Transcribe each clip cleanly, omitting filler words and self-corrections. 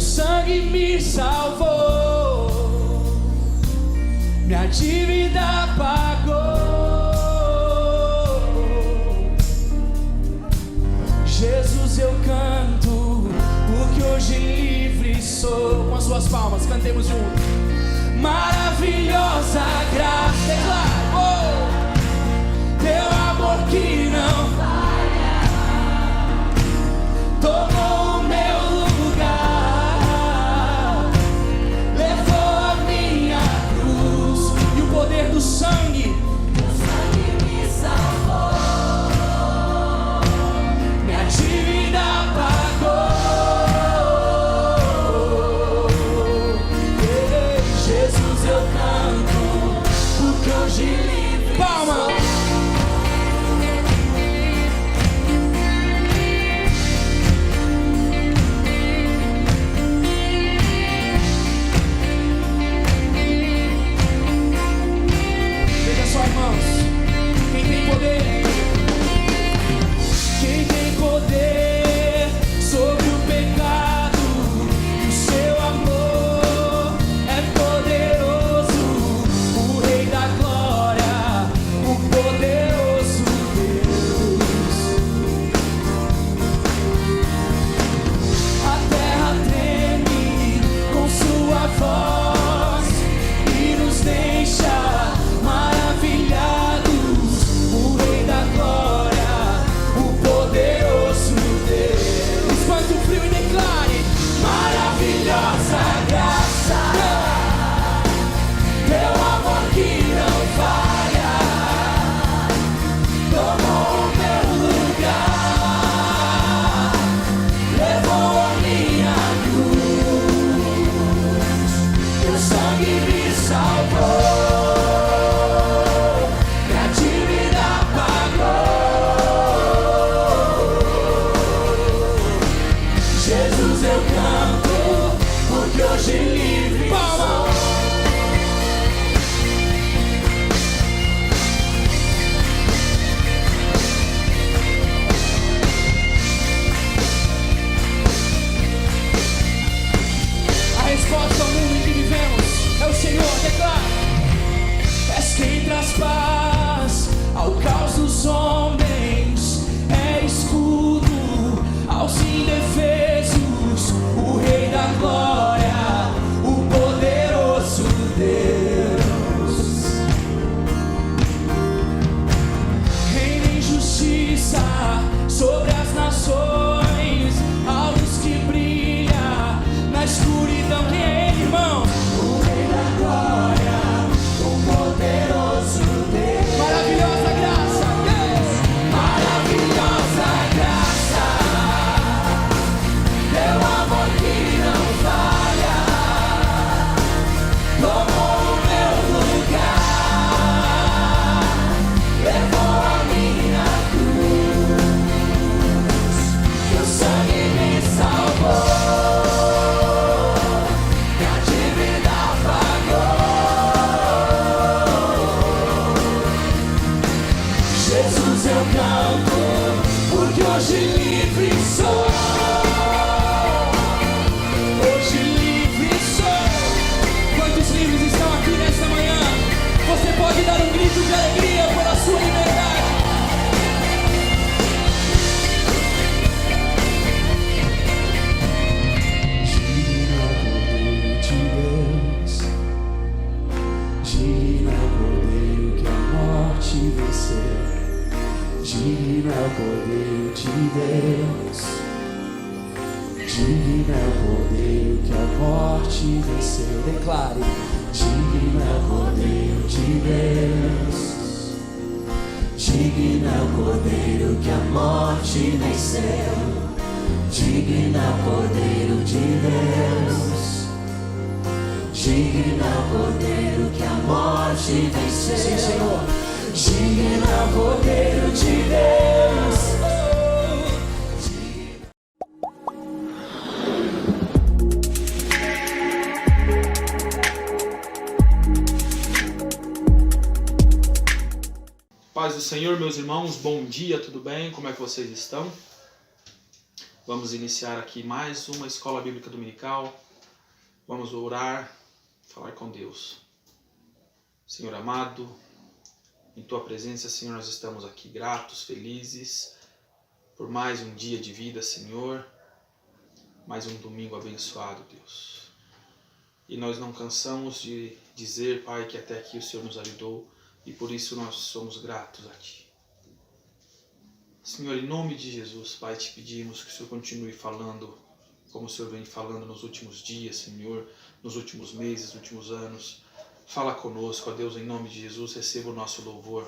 sangue me salvou, minha dívida pagou. Jesus, eu canto, porque hoje livre sou. Com as suas palmas, cantemos juntos. Maravilhosa graça, declaro, teu amor que não falha, tomou o meu lugar, levou a minha cruz, e o poder do sangue me salvou, minha dívida pagou. Jesus, eu canto, porque hoje livre. Palma! Veja só, irmãos, quem tem poder sobre o pecado, o seu amor é poderoso, o Rei da Glória, o poderoso Deus. A terra treme com sua voz e nos deixa maravilhados, o Rei da Glória, o poderoso Deus. Espante o frio e declare: maravilhosa graça, teu amor que não falha, tomou o meu lugar, levou a minha cruz, teu sangue me salvou, minha dívida pagou. Jesus, eu canto, porque hoje livre sou. A resposta ao mundo em que vivemos é o Senhor, declara. És quem traz paz ao caos dos homens, é escudo aos indefesos, o Rei da Glória, o poderoso Deus. Reina em justiça sobre as nações, a luz que brilha na escuridão. Quem é Ele, irmão? O Rei da Glória, o poderoso Deus. Maravilhosa graça, Deus. Maravilhosa graça, teu amor que não falha, tomou o meu lugar, levou a minha cruz, teu sangue me salvou, minha dívida pagou. Jesus, eu canto, porque hoje livre sou. Hoje livre sou. Quantos livres estão aqui nesta manhã? Você pode dar um grito de alegria pela sua liberdade. Digno é o Cordeiro de Deus, digno é o Cordeiro que a morte venceu. Digno é o Cordeiro de Deus, digno é o Cordeiro que a morte venceu. Declare: digno é o Cordeiro de Deus, digno é o Cordeiro que a morte venceu. Digno é o Cordeiro de Deus, digno é o Cordeiro que a morte venceu. Sim, Senhor. Digno é o Cordeiro de Deus. Paz do Senhor, meus irmãos, bom dia, tudo bem? Como é que vocês estão? Vamos iniciar aqui mais uma escola bíblica dominical. Vamos orar, falar com Deus. Senhor amado, em Tua presença, Senhor, nós estamos aqui gratos, felizes por mais um dia de vida, Senhor. Mais um domingo abençoado, Deus. E nós não cansamos de dizer, Pai, que até aqui o Senhor nos ajudou e por isso nós somos gratos a Ti. Senhor, em nome de Jesus, Pai, te pedimos que o Senhor continue falando como o Senhor vem falando nos últimos dias, Senhor, nos últimos meses, nos últimos anos. Fala conosco, ó Deus, em nome de Jesus, receba o nosso louvor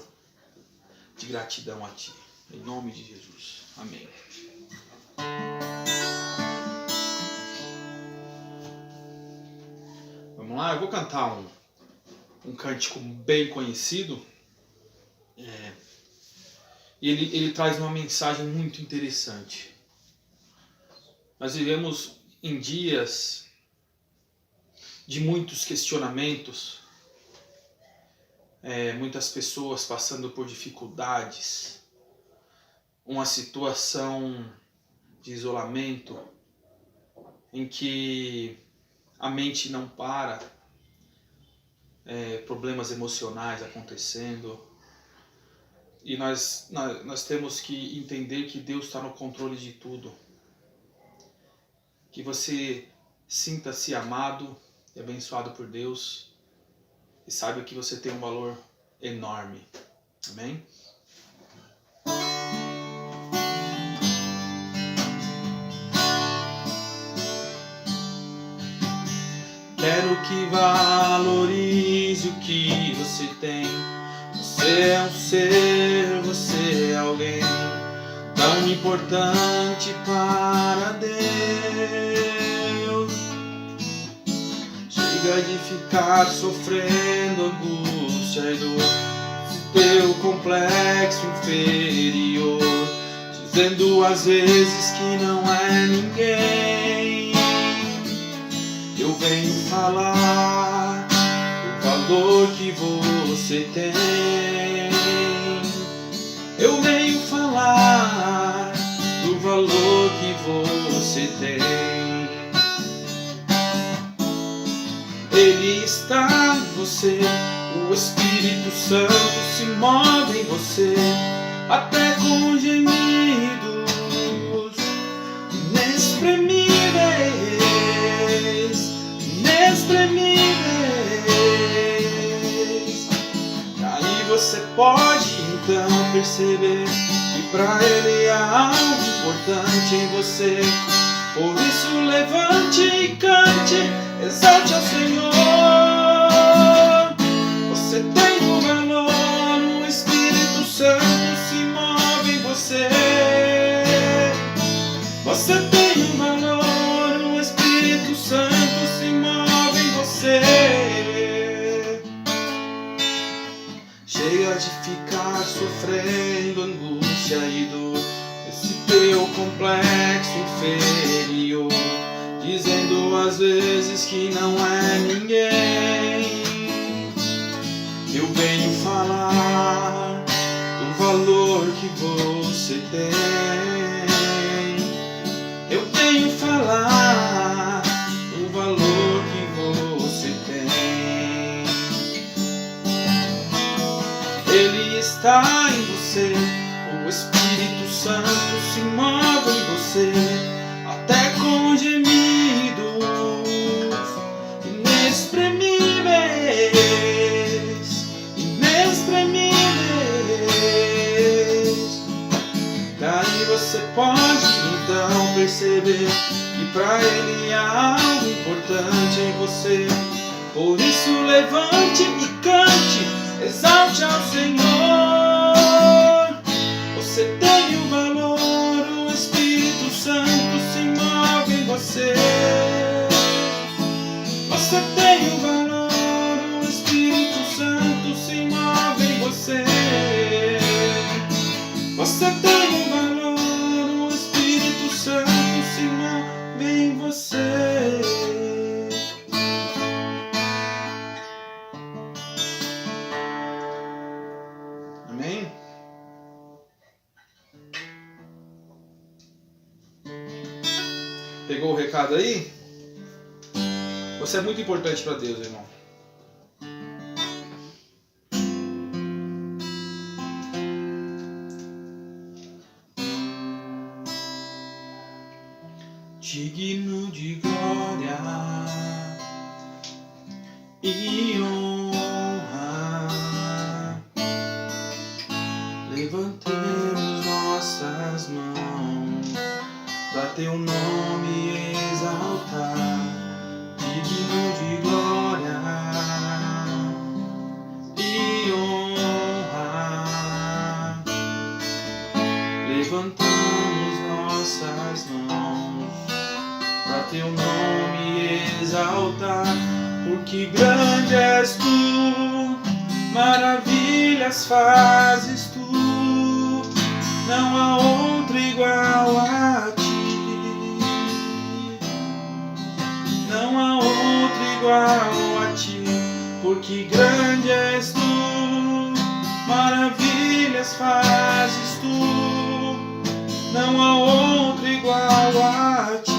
de gratidão a Ti. Em nome de Jesus. Amém. Vamos lá, eu vou cantar um cântico bem conhecido. E ele traz uma mensagem muito interessante. Nós vivemos em dias de muitos questionamentos, muitas pessoas passando por dificuldades, uma situação de isolamento em que a mente não para, problemas emocionais acontecendo. E nós temos que entender que Deus está no controle de tudo. Que você sinta-se amado e abençoado por Deus. E saiba que você tem um valor enorme. Amém? Quero que valorize o que você tem. Você é um ser, você é alguém tão importante para Deus. Chega de ficar sofrendo angústia e dor, teu complexo inferior, dizendo às vezes que não é ninguém. Eu venho falar do valor que você tem. Eu venho falar do valor que você tem. Ele está em você, o Espírito Santo se move em você, até com gemidos inexprimíveis, inexprimíveis. Aí você pode então perceber que pra Ele há algo importante em você. Por isso levante e cante, exalte ao Senhor. Você tem um valor, o Espírito Santo se move em você. Você tem um valor, o Espírito Santo se move em você. Chega de ficar sofrendo angústia e dor, esse teu complexo inferior, dizendo às vezes que não é ninguém. Eu venho falar do valor que você tem. Eu venho falar do valor que você tem. Ele está em você, o Espírito Santo se move em você, até com gemidos inexprimíveis, inexprimíveis. Daí você pode então perceber que pra Ele há algo importante em você. Por isso levante e cante, exalte ao Senhor. Você tem um valor, o Espírito Santo se move em você. Você tem um valor, o Espírito Santo se move em você. Você tem um valor, o Espírito Santo se move em você. Amém? Pegou o recado aí? Você é muito importante para Deus, irmão. Digno de glória e honra, levantemos nossas mãos para teu nome exaltar. Digno de glória e honra, levantamos nossas mãos para teu nome exaltar, porque grande és tu, maravilhas fazes tu, não há outro igual a ti, não há outro igual a ti, porque grande és tu, maravilhas fazes tu, não há outro igual a ti.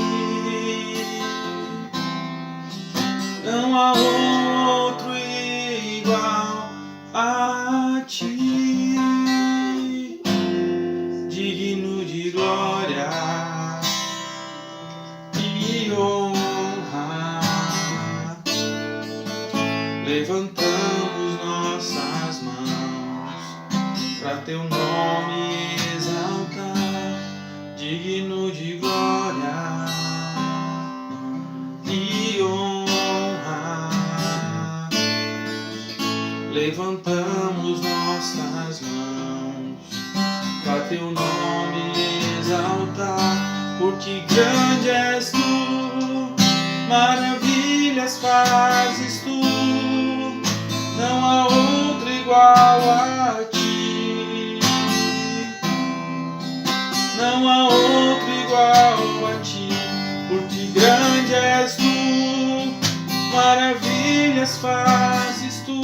Não há outro igual a ti, digno de glória e honra, levantamos nossas mãos para teu nome exaltar, digno de glória e honra. Levantamos nossas mãos para teu nome exaltar, porque grande és tu, maravilhas fazes tu, não há outro igual a ti, não há outro igual a ti, porque grande és tu, maravilhas fazes tu,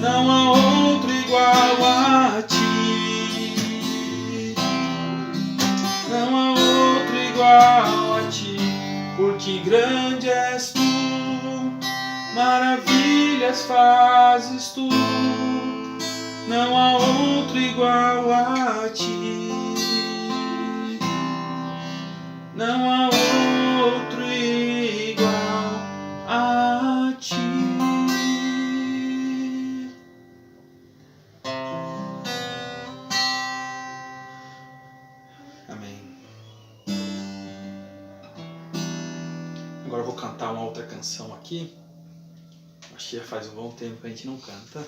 não há outro igual a ti, não há outro igual a ti, porque grande és tu, maravilhas fazes tu, não há outro igual a ti, não há outro igual a ti. Agora eu vou cantar uma outra canção aqui. Acho que já faz um bom tempo que a gente não canta.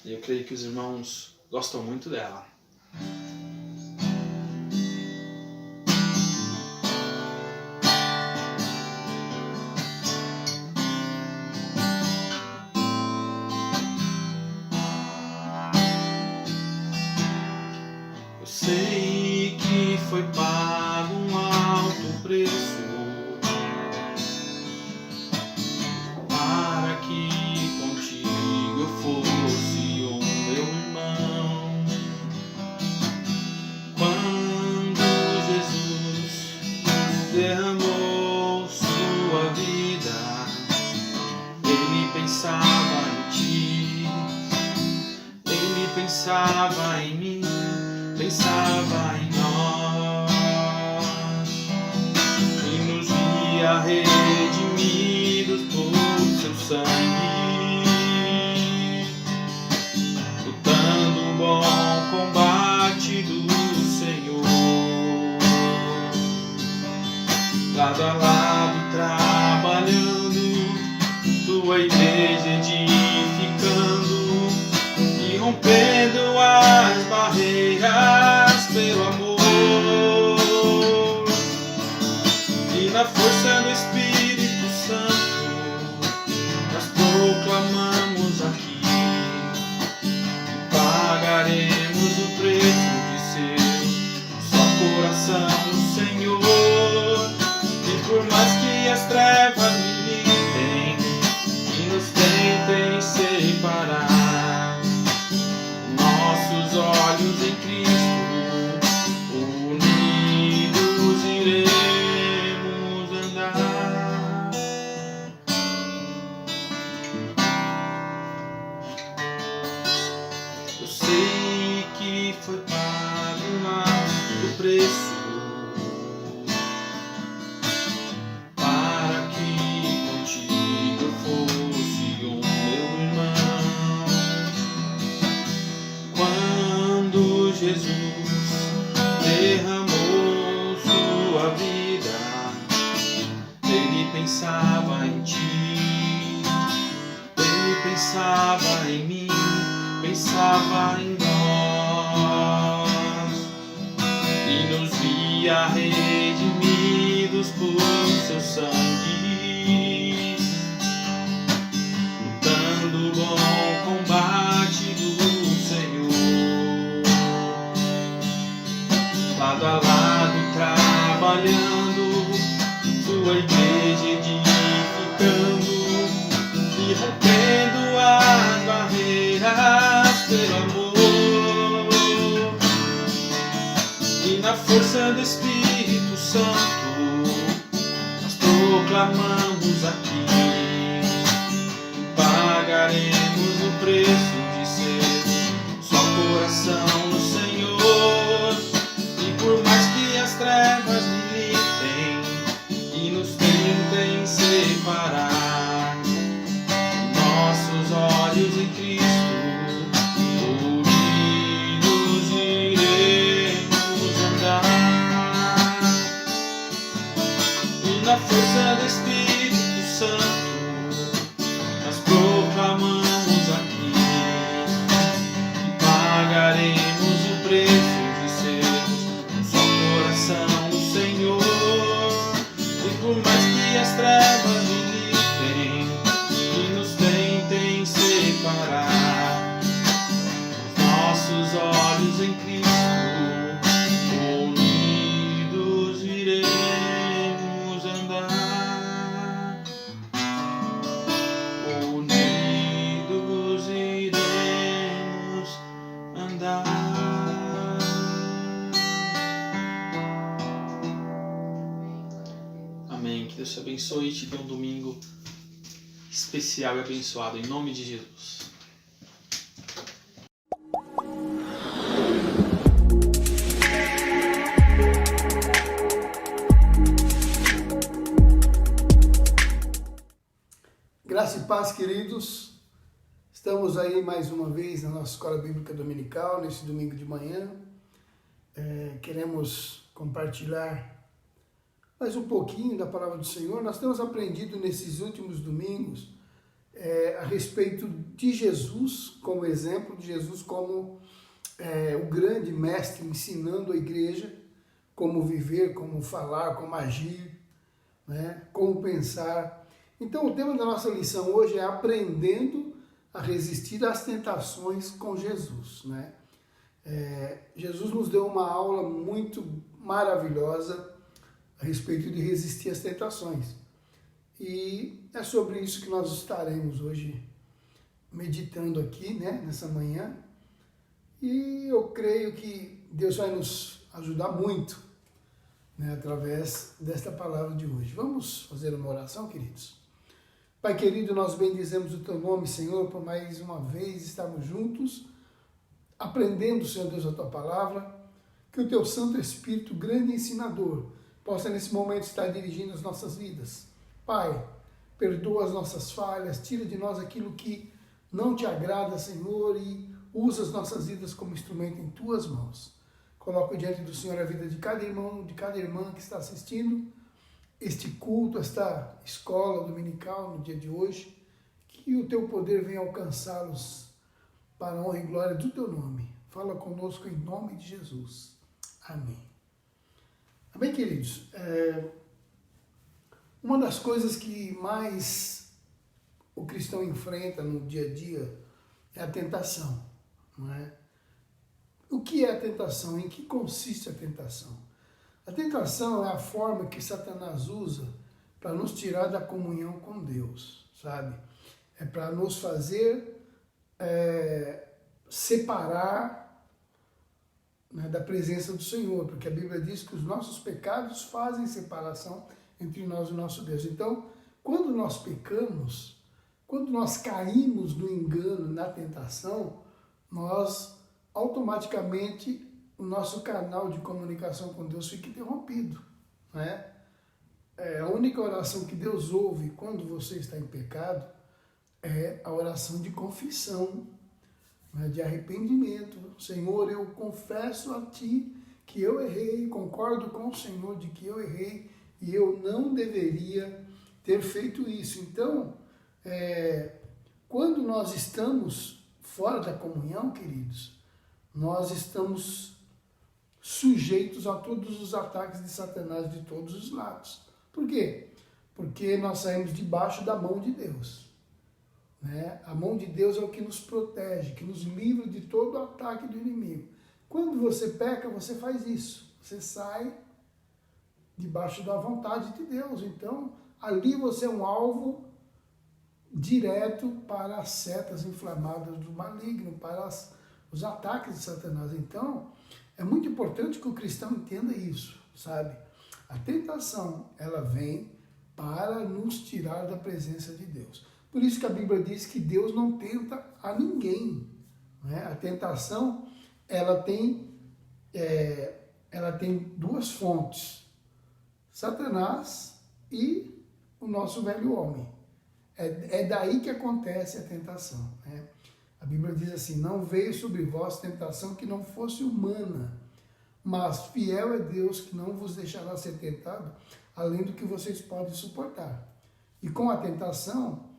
E eu creio que os irmãos gostam muito dela. Eu sei que foi pago um alto preço para que contigo eu fosse o meu irmão. Quando Jesus derramou sua vida, ele pensava em ti, ele pensava em mim, pensava em nós, e nos via redimidos por seu sangue, lutando o bom combate do Senhor, lado a lado trabalhando, tua igreja edificando e rompendo as barreiras pelo amor, e na força do Espírito Santo nós proclamamos aqui que pagaremos o preço de ser só coração do Senhor. E por mais que as trevas militem e nos tentem separar, nossos olhos em Cristo unidos iremos nos via redimidos por seu sangue, lutando o bom combate do Senhor, lado a lado trabalhando, sua igreja edificando e rompendo as barreiras pelo amor. E na força do Espírito Santo nós proclamamos aqui: pagaremos o preço de ser só coração no Senhor. E por mais que as trevas militem e nos tentem separar, nossos olhos em Cristo unidos iremos andar. E na força do Espírito Santo nós proclamamos aqui que pagaremos o preço de sermos um só coração no Senhor. E por mais que as trevas militem e nos tentem separar, os nossos olhos em Cristo unidos iremos andar. Unidos iremos andar. Amém. Que Deus te abençoe e te dê um domingo especial e abençoado, em nome de Jesus. Graça e paz, queridos. Estamos aí mais uma vez na nossa Escola Bíblica Dominical, nesse domingo de manhã. Queremos compartilhar mais um pouquinho da Palavra do Senhor. Nós temos aprendido nesses últimos domingos a respeito de Jesus como exemplo, de Jesus como o grande mestre ensinando a igreja como viver, como falar, como agir, né? Como pensar. Então o tema da nossa lição hoje é aprendendo a resistir às tentações com Jesus, né? Jesus nos deu uma aula muito maravilhosa a respeito de resistir às tentações. E é sobre isso que nós estaremos hoje meditando aqui, né, nessa manhã. E eu creio que Deus vai nos ajudar muito, né, através desta palavra de hoje. Vamos fazer uma oração, queridos? Pai querido, nós bendizemos o Teu nome, Senhor, por mais uma vez estarmos juntos, aprendendo, Senhor Deus, a Tua palavra, que o Teu Santo Espírito, grande ensinador, possa nesse momento estar dirigindo as nossas vidas. Pai, perdoa as nossas falhas, tira de nós aquilo que não Te agrada, Senhor, e usa as nossas vidas como instrumento em Tuas mãos. Coloco diante do Senhor a vida de cada irmão, de cada irmã que está assistindo este culto, esta escola dominical no dia de hoje, que o Teu poder venha alcançá-los para a honra e glória do Teu nome. Fala conosco em nome de Jesus. Amém. Amém, queridos? Uma das coisas que mais o cristão enfrenta no dia a dia é a tentação, não é? O que é a tentação? Em que consiste a tentação? A tentação é a forma que Satanás usa para nos tirar da comunhão com Deus, sabe? É para nos fazer separar, né, da presença do Senhor, porque a Bíblia diz que os nossos pecados fazem separação entre nós e o nosso Deus. Então, quando nós pecamos, quando nós caímos no engano, na tentação, nós automaticamente o nosso canal de comunicação com Deus fica interrompido, né? A única oração que Deus ouve quando você está em pecado é a oração de confissão, né, de arrependimento. Senhor, eu confesso a Ti que eu errei, concordo com o Senhor de que eu errei e eu não deveria ter feito isso. Então, quando nós estamos fora da comunhão, queridos, nós estamos sujeitos a todos os ataques de Satanás de todos os lados. Por quê? Porque nós saímos debaixo da mão de Deus. Né? A mão de Deus é o que nos protege, que nos livra de todo o ataque do inimigo. Quando você peca, você faz isso. Você sai debaixo da vontade de Deus. Então, ali você é um alvo direto para as setas inflamadas do maligno, para os ataques de Satanás. Então, é muito importante que o cristão entenda isso, sabe? A tentação, ela vem para nos tirar da presença de Deus. Por isso que a Bíblia diz que Deus não tenta a ninguém. Né? A tentação, ela tem duas fontes: Satanás e o nosso velho homem. É daí que acontece a tentação. Né? A Bíblia diz assim: não veio sobre vós tentação que não fosse humana, mas fiel é Deus que não vos deixará ser tentado além do que vocês podem suportar. E com a tentação,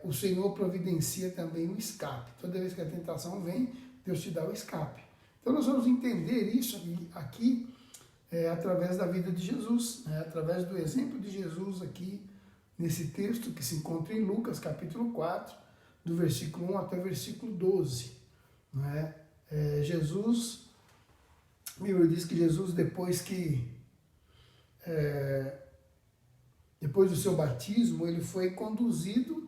o Senhor providencia também o escape. Toda vez que a tentação vem, Deus te dá o escape. Então nós vamos entender isso aqui através da vida de Jesus, né? Através do exemplo de Jesus aqui, nesse texto que se encontra em Lucas, capítulo 4, do versículo 1 até o versículo 12. Né? Jesus, a Bíblia diz que Jesus, depois do seu batismo, ele foi conduzido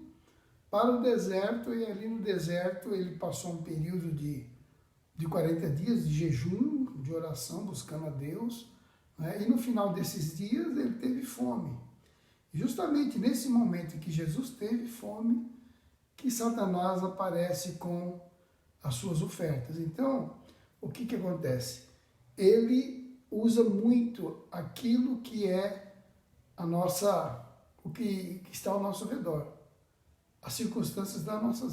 para o deserto, e ali no deserto ele passou um período de 40 dias de jejum, de oração, buscando a Deus, né? E no final desses dias ele teve fome. E justamente nesse momento em que Jesus teve fome, que Satanás aparece com as suas ofertas. Então, o que acontece? Ele usa muito aquilo que é o que está ao nosso redor, as circunstâncias da nossa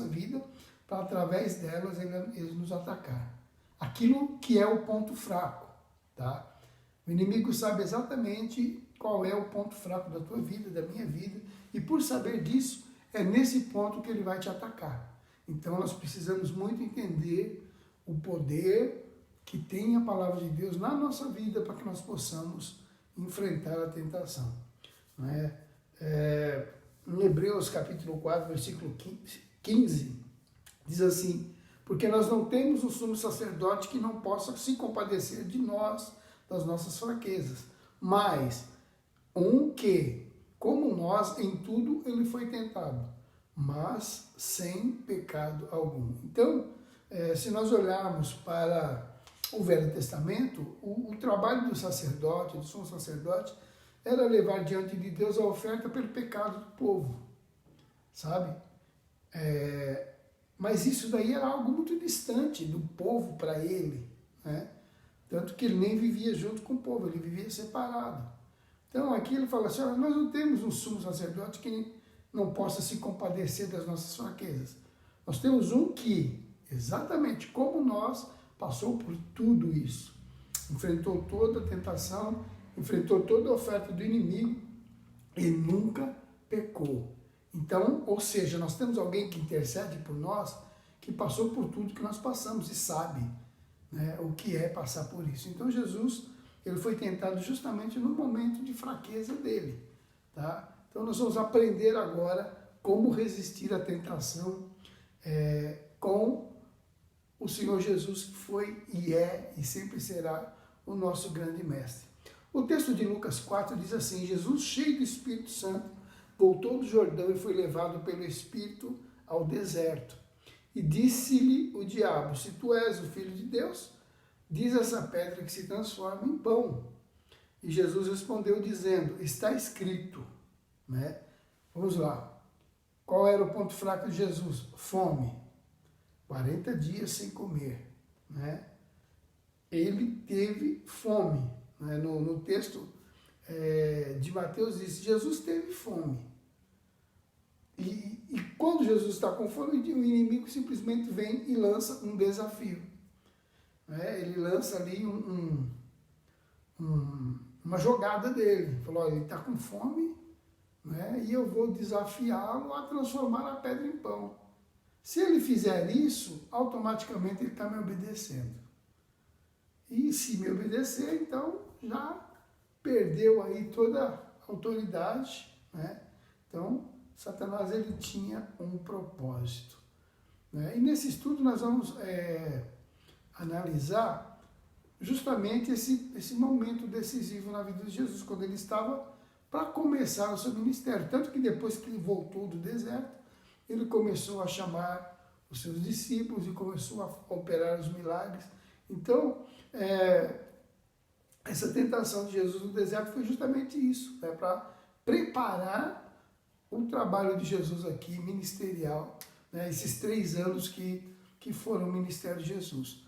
vida, para através delas ele nos atacar. Aquilo que é o ponto fraco, tá? O inimigo sabe exatamente qual é o ponto fraco da tua vida, da minha vida, e por saber disso, é nesse ponto que ele vai te atacar. Então nós precisamos muito entender o poder que tem a palavra de Deus na nossa vida para que nós possamos enfrentar a tentação. Né? Em Hebreus capítulo 4, versículo 15, diz assim: porque nós não temos um sumo sacerdote que não possa se compadecer de nós, das nossas fraquezas, mas um que, como nós, em tudo ele foi tentado, mas sem pecado algum. Então, se nós olharmos para o Velho Testamento, o trabalho do sacerdote, do sumo sacerdote, era levar diante de Deus a oferta pelo pecado do povo, sabe? Mas isso daí era algo muito distante do povo para ele, né? Tanto que ele nem vivia junto com o povo, ele vivia separado. Então aqui ele fala assim: nós não temos um sumo sacerdote que não possa se compadecer das nossas fraquezas. Nós temos um que, exatamente como nós, passou por tudo isso. Enfrentou toda a tentação, enfrentou toda a oferta do inimigo e nunca pecou. Então, ou seja, nós temos alguém que intercede por nós, que passou por tudo que nós passamos e sabe, né, o que é passar por isso. Então Jesus, ele foi tentado justamente no momento de fraqueza dele. Tá? Então nós vamos aprender agora como resistir à tentação com o Senhor Jesus, que foi e é e sempre será o nosso grande mestre. O texto de Lucas 4 diz assim: Jesus, cheio do Espírito Santo, voltou do Jordão e foi levado pelo Espírito ao deserto. E disse-lhe o diabo: se tu és o Filho de Deus, diz essa pedra que se transforma em pão. E Jesus respondeu dizendo: está escrito. Né? Vamos lá. Qual era o ponto fraco de Jesus? Fome. 40 dias sem comer. Né? Ele teve fome. Né? No texto de Mateus diz: Jesus teve fome. E quando Jesus está com fome, o inimigo simplesmente vem e lança um desafio. Né? Ele lança ali uma jogada dele. Falou: olha, ele está com fome, né? E eu vou desafiá-lo a transformar a pedra em pão. Se ele fizer isso, automaticamente ele está me obedecendo. e se me obedecer, então já perdeu aí toda a autoridade, né? Então, Satanás, ele tinha um propósito, né? E nesse estudo nós vamos analisar justamente esse momento decisivo na vida de Jesus, quando ele estava para começar o seu ministério. Tanto que depois que ele voltou do deserto, ele começou a chamar os seus discípulos e começou a operar os milagres. Então, essa tentação de Jesus no deserto foi justamente isso, para preparar o trabalho de Jesus aqui, ministerial, né, esses 3 anos que foram o ministério de Jesus.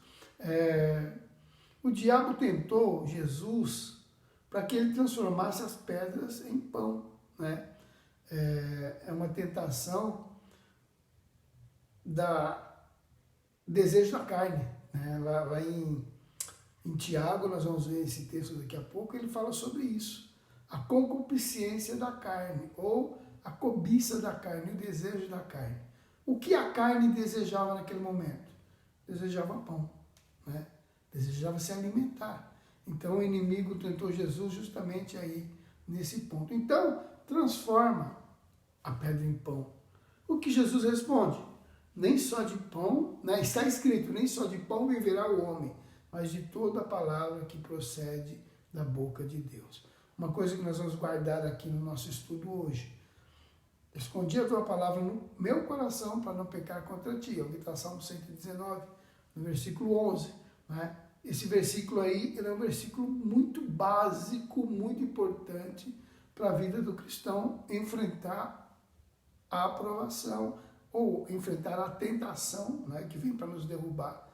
O diabo tentou Jesus para que ele transformasse as pedras em pão, né? É uma tentação da desejo da carne, né? Lá em Tiago, nós vamos ver esse texto daqui a pouco, ele fala sobre isso. A concupiscência da carne, ou a cobiça da carne, o desejo da carne. O que a carne desejava naquele momento? Desejava pão, né? Desejava se alimentar. Então o inimigo tentou Jesus justamente aí nesse ponto. Então, transforma a pedra em pão. O que Jesus responde? Nem só de pão, né? Está escrito, nem só de pão viverá o homem, mas de toda a palavra que procede da boca de Deus. Uma coisa que nós vamos guardar aqui no nosso estudo hoje. Escondi a tua palavra no meu coração para não pecar contra ti. É o que está Salmo 119, no versículo 11. Né? Esse versículo aí, ele é um versículo muito básico, muito importante para a vida do cristão enfrentar a aprovação ou enfrentar a tentação, né, que vem para nos derrubar.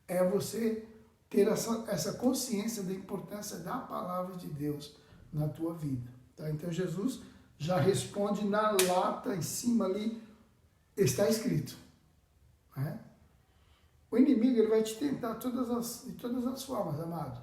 É você ter essa consciência da importância da palavra de Deus na tua vida. Tá? Então Jesus já responde na lata, em cima ali, está escrito. Né? O inimigo, ele vai te tentar de todas as formas, amado.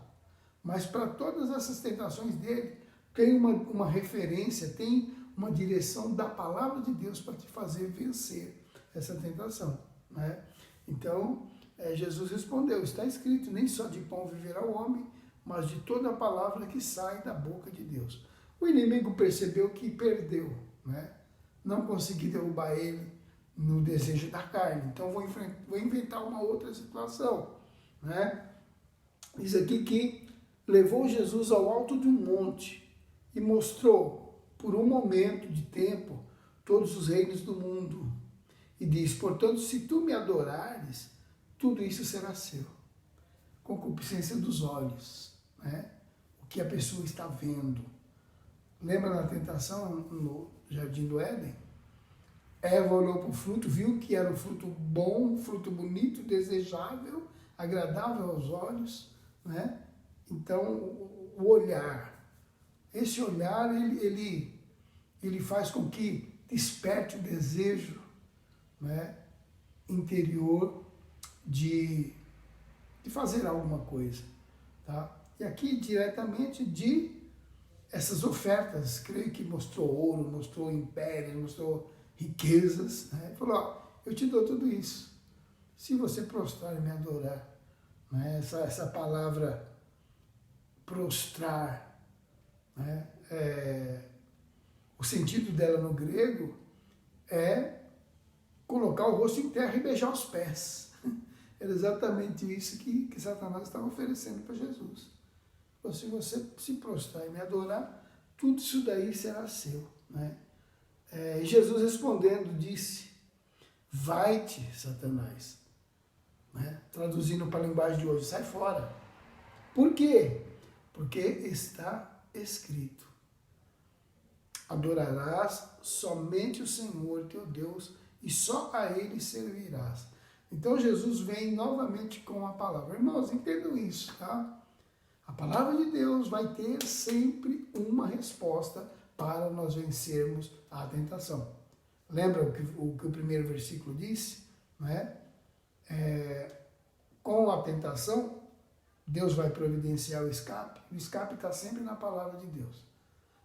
Mas para todas essas tentações dele, tem uma referência, tem uma direção da palavra de Deus para te fazer vencer essa tentação. Né? Então, Jesus respondeu, está escrito, nem só de pão viverá o homem, mas de toda a palavra que sai da boca de Deus. O inimigo percebeu que perdeu, né? Não consegui derrubar ele no desejo da carne. Então vou inventar uma outra situação, né? Diz aqui que levou Jesus ao alto de um monte e mostrou por um momento de tempo todos os reinos do mundo. E diz, portanto, se tu me adorares, tudo isso será seu. Concupiscência dos olhos, né? O que a pessoa está vendo. Lembra da tentação no Jardim do Éden? Eva olhou para o fruto, viu que era um fruto bom, um fruto bonito, desejável, agradável aos olhos, né? Então, o olhar, esse olhar, ele faz com que desperte o desejo, né, interior de fazer alguma coisa, tá? E aqui, diretamente de essas ofertas, creio que mostrou ouro, mostrou império, mostrou riquezas, né? Ele falou, ó, eu te dou tudo isso, se você prostrar e me adorar, né? Essa palavra prostrar, né? O sentido dela no grego é colocar o rosto em terra e beijar os pés. Era exatamente isso que Satanás estava oferecendo para Jesus. Se você se prostrar e me adorar, tudo isso daí será seu. Né? E Jesus respondendo disse, vai-te, Satanás. Né? Traduzindo para a linguagem de hoje, sai fora. Por quê? Porque está escrito, adorarás somente o Senhor teu Deus e só a Ele servirás. Então Jesus vem novamente com a palavra. Irmãos, entendam isso, tá? A palavra de Deus vai ter sempre uma resposta para nós vencermos a tentação. Lembra o que o primeiro versículo disse? Né? Com a tentação, Deus vai providenciar o escape. O escape está sempre na palavra de Deus.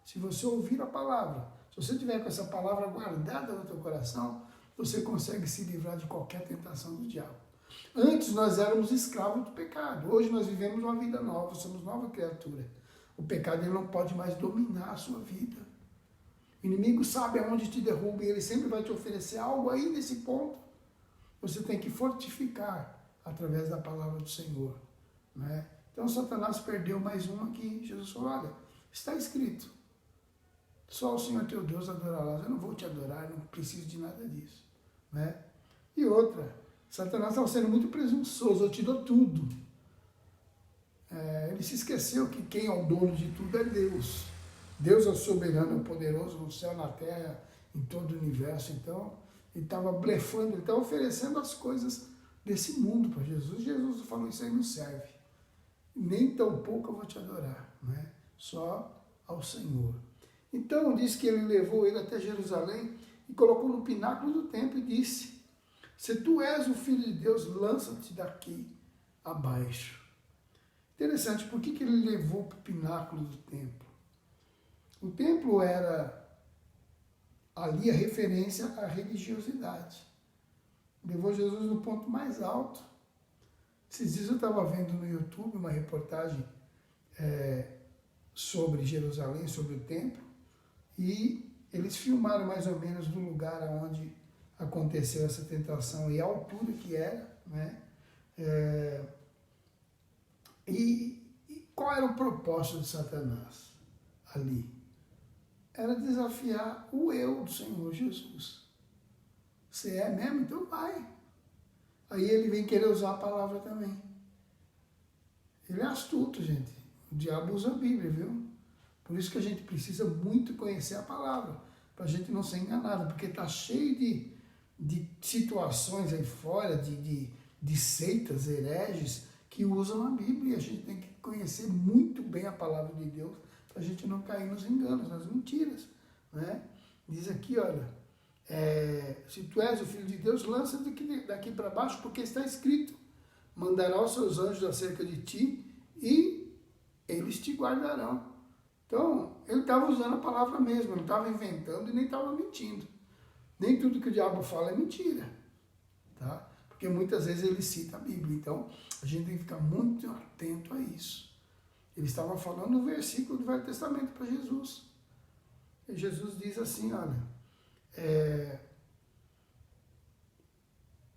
Se você ouvir a palavra, se você tiver com essa palavra guardada no teu coração, você consegue se livrar de qualquer tentação do diabo. Antes nós éramos escravos do pecado. Hoje nós vivemos uma vida nova, somos nova criatura. O pecado ele não pode mais dominar a sua vida. O inimigo sabe aonde te derruba e ele sempre vai te oferecer algo aí nesse ponto. Você tem que fortificar através da palavra do Senhor. Né? Então Satanás perdeu mais uma que Jesus falou, olha, está escrito, só o Senhor teu Deus adorarás. Eu não vou te adorar, eu não preciso de nada disso. Né? E outra, Satanás estava sendo muito presunçoso, eu te dou tudo. Ele se esqueceu que quem é o dono de tudo é Deus. Deus é o soberano, é o poderoso no céu, na terra, em todo o universo. Então, ele estava blefando, ele estava oferecendo as coisas desse mundo para Jesus. Jesus falou, isso aí não serve. Nem tão pouco eu vou te adorar, né? Só ao Senhor. Então, diz que ele levou ele até Jerusalém e colocou no pináculo do templo e disse, se tu és o Filho de Deus, lança-te daqui abaixo. Interessante, por que ele levou para o pináculo do templo? O templo era ali a referência à religiosidade. Levou Jesus no ponto mais alto. Esses dias eu estava vendo no YouTube uma reportagem sobre Jerusalém, sobre o templo, e eles filmaram mais ou menos do lugar onde aconteceu essa tentação e a altura que era, né? E qual era o propósito de Satanás ali? Era desafiar o eu do Senhor Jesus. Você é mesmo? Então vai. Aí ele vem querer usar a palavra também. Ele é astuto, gente. O diabo usa a Bíblia, viu? Por isso que a gente precisa muito conhecer a palavra, para a gente não ser enganado, porque está cheio de situações aí fora, de seitas, hereges, que usam a Bíblia, e a gente tem que conhecer muito bem a palavra de Deus, para a gente não cair nos enganos, nas mentiras. Né? Diz aqui, olha, se tu és o Filho de Deus, lança-te daqui para baixo, porque está escrito, mandará os seus anjos acerca de ti, e eles te guardarão. Então, ele estava usando a palavra mesmo, não estava inventando e nem estava mentindo. Nem tudo que o diabo fala é mentira, tá? Porque muitas vezes ele cita a Bíblia, então a gente tem que ficar muito atento a isso. Ele estava falando no versículo do Velho Testamento para Jesus. E Jesus diz assim, olha,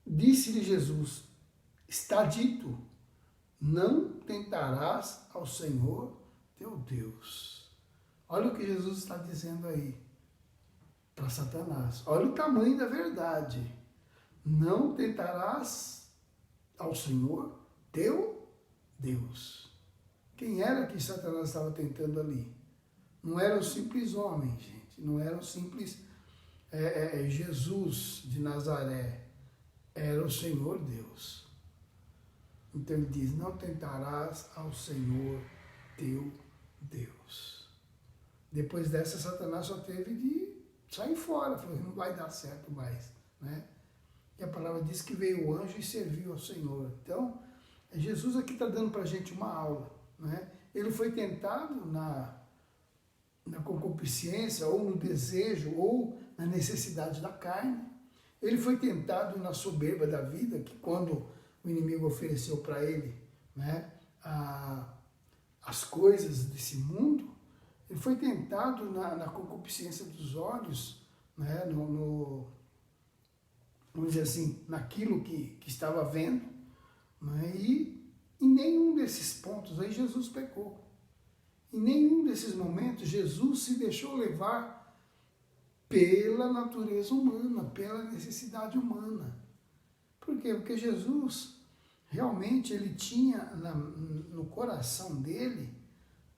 disse-lhe Jesus, está dito, não tentarás ao Senhor teu Deus. Olha o que Jesus está dizendo aí para Satanás. Olha o tamanho da verdade. Não tentarás ao Senhor teu Deus. Quem era que Satanás estava tentando ali? Não era um simples homem, gente. Não era um simples Jesus de Nazaré. Era o Senhor Deus. Então ele diz, não tentarás ao Senhor teu Deus. Depois dessa, Satanás só teve de sair fora. Falou, não vai dar certo mais. Né? E a palavra diz que veio o anjo e serviu ao Senhor. Então, Jesus aqui está dando para a gente uma aula. Né? Ele foi tentado na concupiscência, ou no desejo, ou na necessidade da carne. Ele foi tentado na soberba da vida, que quando o inimigo ofereceu para ele, né, as coisas desse mundo, ele foi tentado na concupiscência dos olhos, né, vamos dizer assim, naquilo que estava vendo, né, e em nenhum desses pontos aí Jesus pecou. Em nenhum desses momentos Jesus se deixou levar pela natureza humana, pela necessidade humana. Por quê? Porque Jesus realmente ele tinha no coração dele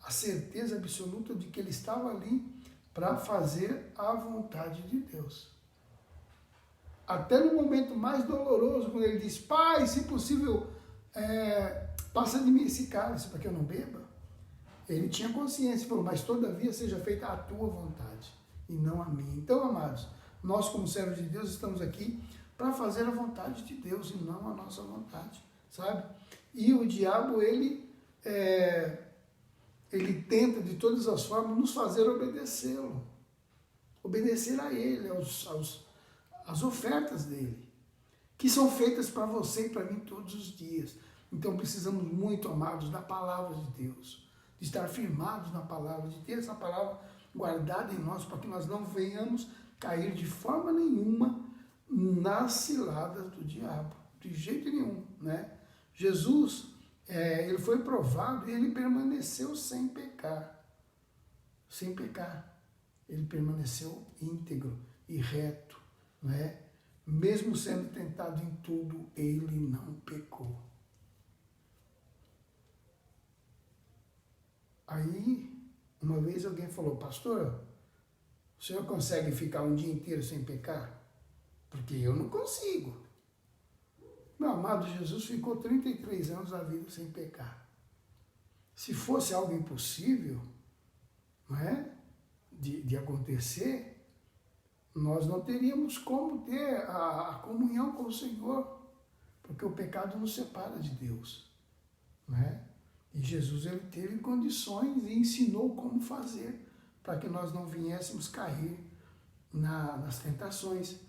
a certeza absoluta de que ele estava ali para fazer a vontade de Deus. Até no momento mais doloroso, quando ele diz, Pai, se possível, passa de mim esse cálice para que eu não beba. Ele tinha consciência e falou, mas todavia seja feita a tua vontade e não a minha. Então, amados, nós como servos de Deus estamos aqui para fazer a vontade de Deus e não a nossa vontade, sabe? E o diabo, ele tenta de todas as formas nos fazer obedecê-lo, obedecer a ele, às ofertas dele. que são feitas para você e para mim todos os dias. Então precisamos muito, amados, da palavra de Deus, de estar firmados na palavra, de ter essa palavra guardada em nós, para que nós não venhamos cair de forma nenhuma nas ciladas do diabo, de jeito nenhum, né? Jesus, ele foi provado e ele permaneceu sem pecar, ele permaneceu íntegro e reto, né? Mesmo sendo tentado em tudo, ele não pecou. Aí, uma vez alguém falou, pastor, o senhor consegue ficar um dia inteiro sem pecar? Porque eu não consigo. Meu amado Jesus ficou 33 anos da vida sem pecar. Se fosse algo impossível, não é? De acontecer, nós não teríamos como ter a comunhão com o Senhor, porque o pecado nos separa de Deus, não é? E Jesus, ele teve condições e ensinou como fazer para que nós não viéssemos cair nas tentações.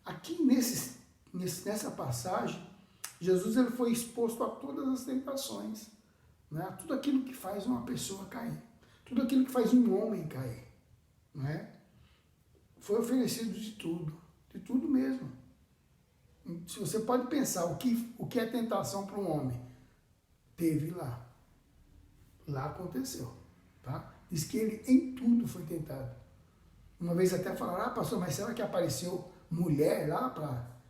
Aqui nessa passagem, Jesus, ele foi exposto a todas as tentações, né? A tudo aquilo que faz uma pessoa cair, tudo aquilo que faz um homem cair, não é? Foi oferecido de tudo mesmo. Se você pode pensar o que é tentação para um homem, teve lá. Lá aconteceu, tá? Diz que ele em tudo foi tentado. Uma vez até falaram, pastor, mas será que apareceu mulher lá para...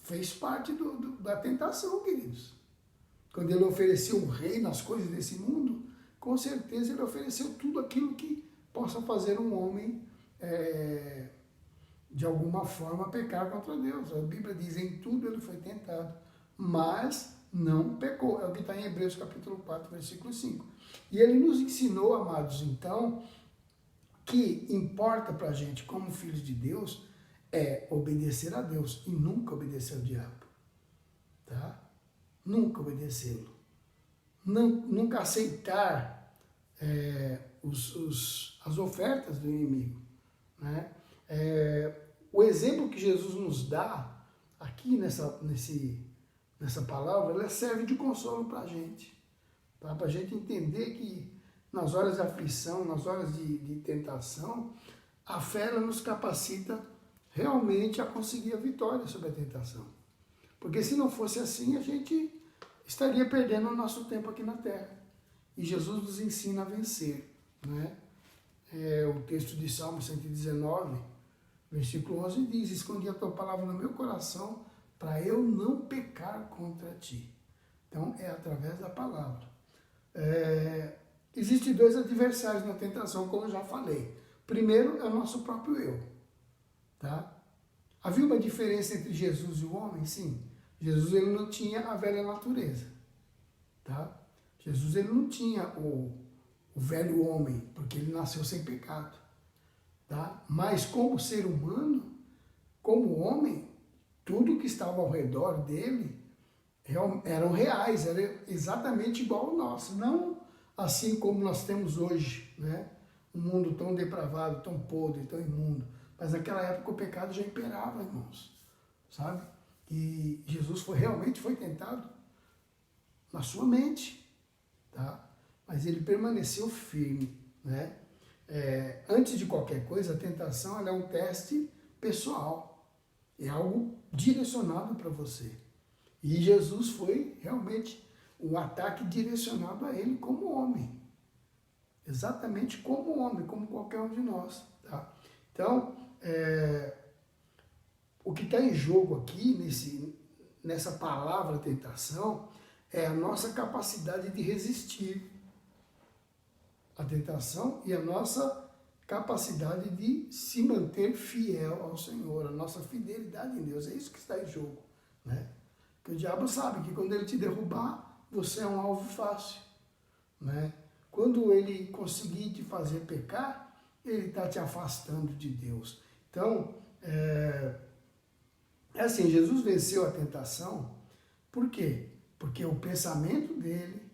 Fez parte da tentação, queridos. Quando ele ofereceu o reino, as coisas desse mundo, com certeza ele ofereceu tudo aquilo que possa fazer um homem, de alguma forma, pecar contra Deus. A Bíblia diz, em tudo ele foi tentado, mas não pecou. É o que está em Hebreus capítulo 4, versículo 5. E ele nos ensinou, amados, então, que importa para a gente, como filhos de Deus, é obedecer a Deus e nunca obedecer ao diabo, tá? Nunca obedecê-lo. Nunca aceitar as ofertas do inimigo, né? O exemplo que Jesus nos dá aqui nessa palavra, ela serve de consolo para a gente, tá? Para a gente entender que nas horas de aflição, nas horas de tentação, a fé ela nos capacita realmente a conseguir a vitória sobre a tentação. Porque se não fosse assim, a gente estaria perdendo o nosso tempo aqui na terra. E Jesus nos ensina a vencer, né? O texto de Salmo 119, versículo 11 diz, escondi a tua palavra no meu coração para eu não pecar contra ti. Então, é através da palavra. Existem dois adversários na tentação, como eu já falei. Primeiro é o nosso próprio eu. Tá? Havia uma diferença entre Jesus e o homem? Sim. Jesus, ele não tinha a velha natureza. Tá? Jesus, ele não tinha o velho homem, porque ele nasceu sem pecado. Tá? Mas como ser humano, como homem, tudo que estava ao redor dele eram reais, era exatamente igual ao nosso. Não assim como nós temos hoje, né? Um mundo tão depravado, tão podre, tão imundo. Mas naquela época o pecado já imperava, irmãos, sabe? E Jesus realmente foi tentado na sua mente, tá? Mas ele permaneceu firme, né? Antes de qualquer coisa, a tentação ela é um teste pessoal, é algo direcionado para você. E Jesus foi realmente um ataque direcionado a ele como homem, exatamente como homem, como qualquer um de nós, tá? Então, o que está em jogo aqui, nessa palavra tentação, é a nossa capacidade de resistir à tentação e a nossa capacidade de se manter fiel ao Senhor, a nossa fidelidade em Deus. É isso que está em jogo, né? Porque o diabo sabe que quando ele te derrubar, você é um alvo fácil, né? Quando ele conseguir te fazer pecar, ele está te afastando de Deus. Então, assim, Jesus venceu a tentação, por quê? Porque o pensamento dele,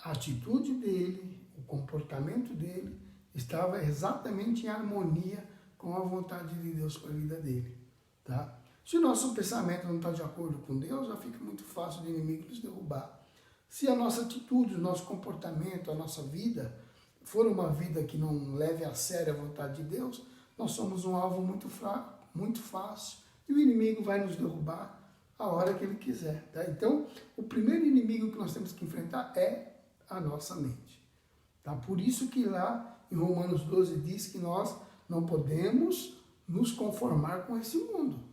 a atitude dele, o comportamento dele, estava exatamente em harmonia com a vontade de Deus para a vida dele, tá? Se o nosso pensamento não está de acordo com Deus, já fica muito fácil do inimigo nos derrubar. Se a nossa atitude, o nosso comportamento, a nossa vida for uma vida que não leve a sério a vontade de Deus, nós somos um alvo muito fraco, muito fácil, e o inimigo vai nos derrubar a hora que ele quiser. Tá? Então, o primeiro inimigo que nós temos que enfrentar é a nossa mente. Tá? Por isso que lá em Romanos 12 diz que nós não podemos nos conformar com esse mundo.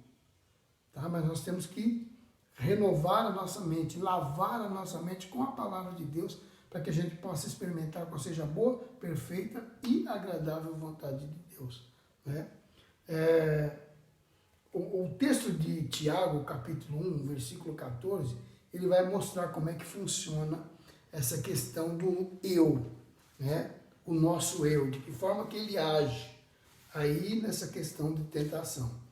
Tá? Mas nós temos que renovar a nossa mente, lavar a nossa mente com a palavra de Deus, para que a gente possa experimentar qual seja a boa, perfeita e agradável vontade de Deus. Né? O texto de Tiago, capítulo 1, versículo 14, ele vai mostrar como é que funciona essa questão do eu, né? O nosso eu, de que forma que ele age aí nessa questão de tentação.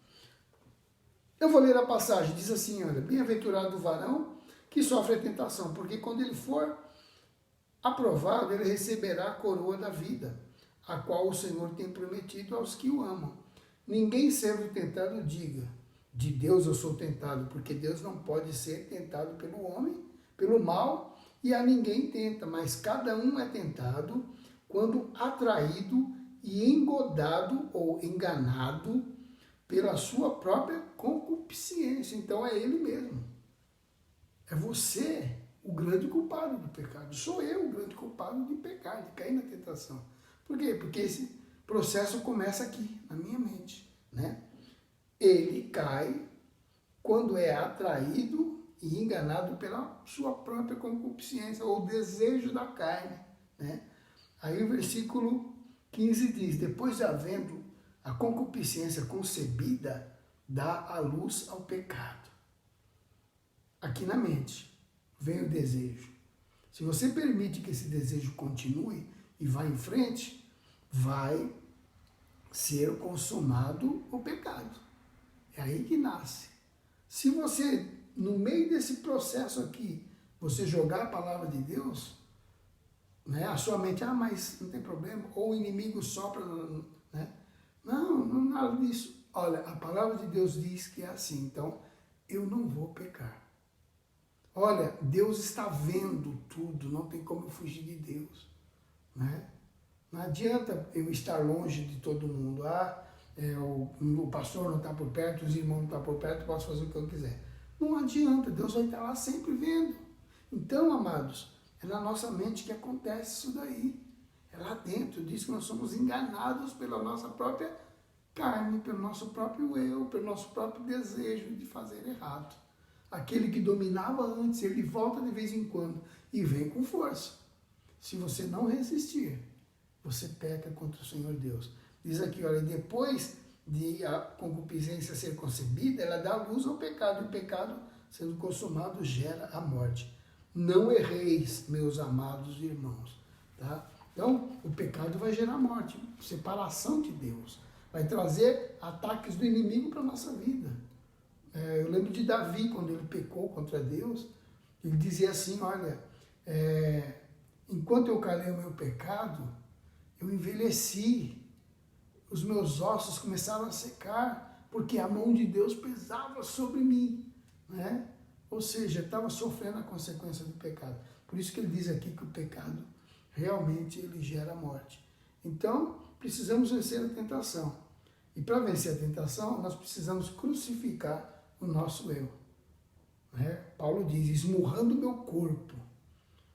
Eu vou ler a passagem, diz assim, olha, bem-aventurado o varão que sofre a tentação, porque quando ele for aprovado, ele receberá a coroa da vida, a qual o Senhor tem prometido aos que o amam. Ninguém sendo tentado diga, de Deus eu sou tentado, porque Deus não pode ser tentado pelo homem, pelo mal, e a ninguém tenta, mas cada um é tentado quando atraído e engodado ou enganado pela sua própria concupiscência. Então é ele mesmo. É você o grande culpado do pecado. Sou eu o grande culpado de pecar, de cair na tentação. Por quê? Porque esse processo começa aqui, na minha mente. Né? Ele cai quando é atraído e enganado pela sua própria concupiscência ou desejo da carne. Né? Aí o versículo 15 diz, depois de havendo a concupiscência concebida, dá a luz ao pecado. Aqui na mente vem o desejo. Se você permite que esse desejo continue e vá em frente, vai ser consumado o pecado. É aí que nasce. Se você, no meio desse processo aqui, você jogar a palavra de Deus, né, a sua mente, mas não tem problema, ou o inimigo sopra, né? Não, nada disso. Olha, a palavra de Deus diz que é assim, então eu não vou pecar. Olha, Deus está vendo tudo, não tem como eu fugir de Deus. Né? Não adianta eu estar longe de todo mundo. O pastor não está por perto, os irmãos não estão por perto, posso fazer o que eu quiser. Não adianta, Deus vai estar lá sempre vendo. Então, amados, é na nossa mente que acontece isso daí. É lá dentro, diz que nós somos enganados pela nossa própria carne, pelo nosso próprio eu, pelo nosso próprio desejo de fazer errado. Aquele que dominava antes, ele volta de vez em quando e vem com força. Se você não resistir, você peca contra o Senhor Deus. Diz aqui, olha, depois de a concupiscência ser concebida, ela dá luz ao pecado, e o pecado, sendo consumado, gera a morte. Não erreis, meus amados irmãos. Tá? Então, o pecado vai gerar morte, separação de Deus. Vai trazer ataques do inimigo para a nossa vida. Eu lembro de Davi, quando ele pecou contra Deus, ele dizia assim, olha, enquanto eu calei o meu pecado, eu envelheci, os meus ossos começaram a secar, porque a mão de Deus pesava sobre mim, né? Ou seja, estava sofrendo a consequência do pecado. Por isso que ele diz aqui que o pecado realmente ele gera morte. Então, precisamos vencer a tentação. E para vencer a tentação, nós precisamos crucificar o nosso eu. Né? Paulo diz, esmurrando o meu corpo,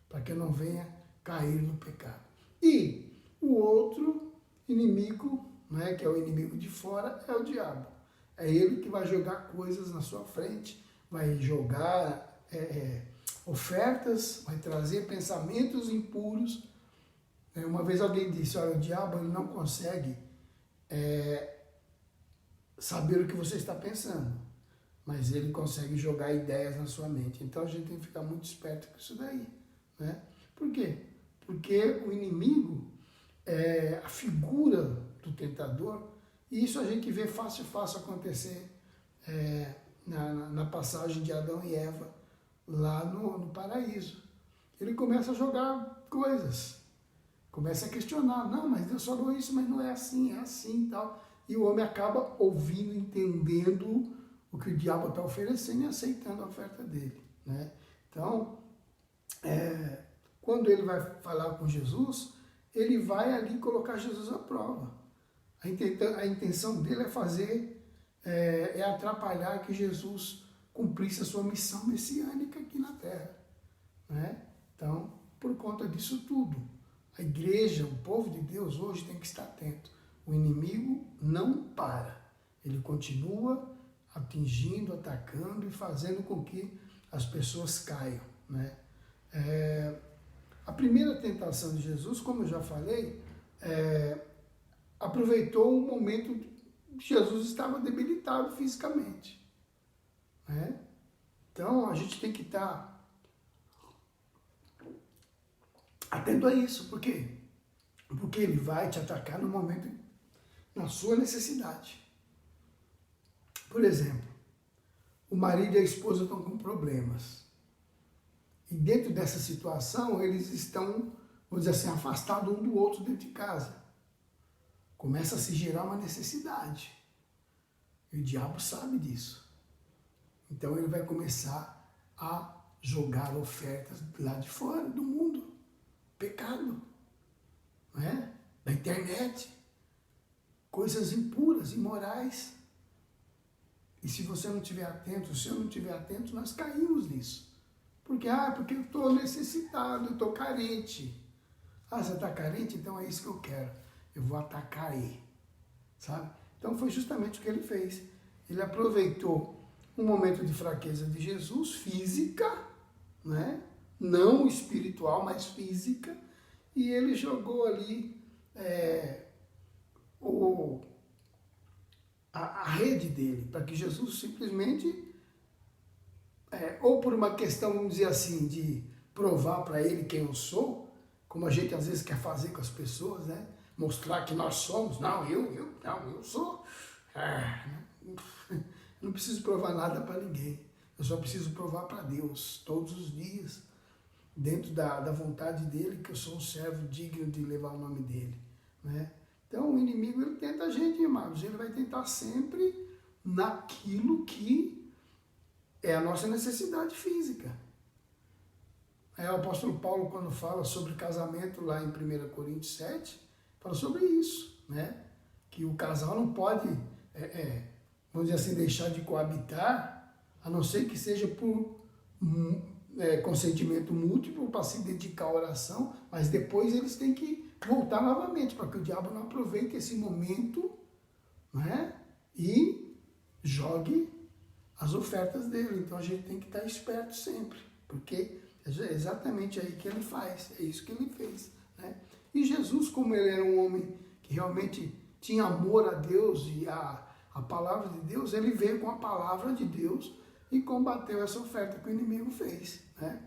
para que eu não venha cair no pecado. E o outro inimigo, né, que é o inimigo de fora, é o diabo. É ele que vai jogar coisas na sua frente, vai jogar ofertas, vai trazer pensamentos impuros. Uma vez alguém disse, olha, o diabo ele não consegue saber o que você está pensando, mas ele consegue jogar ideias na sua mente. Então a gente tem que ficar muito esperto com isso daí. Né? Por quê? Porque o inimigo é a figura do tentador, e isso a gente vê fácil acontecer na passagem de Adão e Eva lá no paraíso. Ele começa a jogar coisas, começa a questionar, não, mas Deus falou isso, mas não é assim e tal. E o homem acaba ouvindo, entendendo o que o diabo está oferecendo e aceitando a oferta dele, né? Então, quando ele vai falar com Jesus, ele vai ali colocar Jesus à prova. A intenção dele é atrapalhar que Jesus cumprisse a sua missão messiânica aqui na Terra, né? Então, por conta disso tudo, a igreja, o povo de Deus hoje tem que estar atento. O inimigo não para. Ele continua atingindo, atacando e fazendo com que as pessoas caiam, né? A primeira tentação de Jesus, como eu já falei, aproveitou um momento que Jesus estava debilitado fisicamente, né? Então, a gente tem que estar atento a isso. Por quê? Porque ele vai te atacar no momento, na sua necessidade. Por exemplo, o marido e a esposa estão com problemas. E dentro dessa situação, eles estão, vamos dizer assim, afastados um do outro dentro de casa. Começa a se gerar uma necessidade. E o diabo sabe disso. Então ele vai começar a jogar ofertas lá de fora, do mundo. Pecado. Né? Da internet. Coisas impuras, imorais. E se você não estiver atento, se eu não estiver atento, nós caímos nisso. Porque eu estou necessitado, eu estou carente. Você está carente? Então é isso que eu quero. Eu vou atacar ele. Sabe? Então foi justamente o que ele fez. Ele aproveitou um momento de fraqueza de Jesus, física, né? Não espiritual, mas física. E ele jogou ali a rede dele, para que Jesus simplesmente, ou por uma questão, vamos dizer assim, de provar para ele quem eu sou, como a gente às vezes quer fazer com as pessoas, né? Mostrar que nós somos. Não, eu sou. Não preciso provar nada para ninguém. Eu só preciso provar para Deus, todos os dias, dentro da vontade dele, que eu sou um servo digno de levar o nome dele, né? Então o inimigo, ele tenta a gente, irmãos. Ele vai tentar sempre naquilo que é a nossa necessidade física. O apóstolo Paulo, quando fala sobre casamento lá em 1 Coríntios 7, fala sobre isso, né? Que o casal não pode, vamos dizer assim, deixar de coabitar, a não ser que seja por consentimento múltiplo, para se dedicar à oração, mas depois eles têm que voltar novamente, para que o diabo não aproveite esse momento, né? E jogue as ofertas dele. Então a gente tem que estar esperto sempre, porque é exatamente aí que ele faz, é isso que ele fez, né? E Jesus, como ele era um homem que realmente tinha amor a Deus e a palavra de Deus, ele veio com a palavra de Deus e combateu essa oferta que o inimigo fez, né?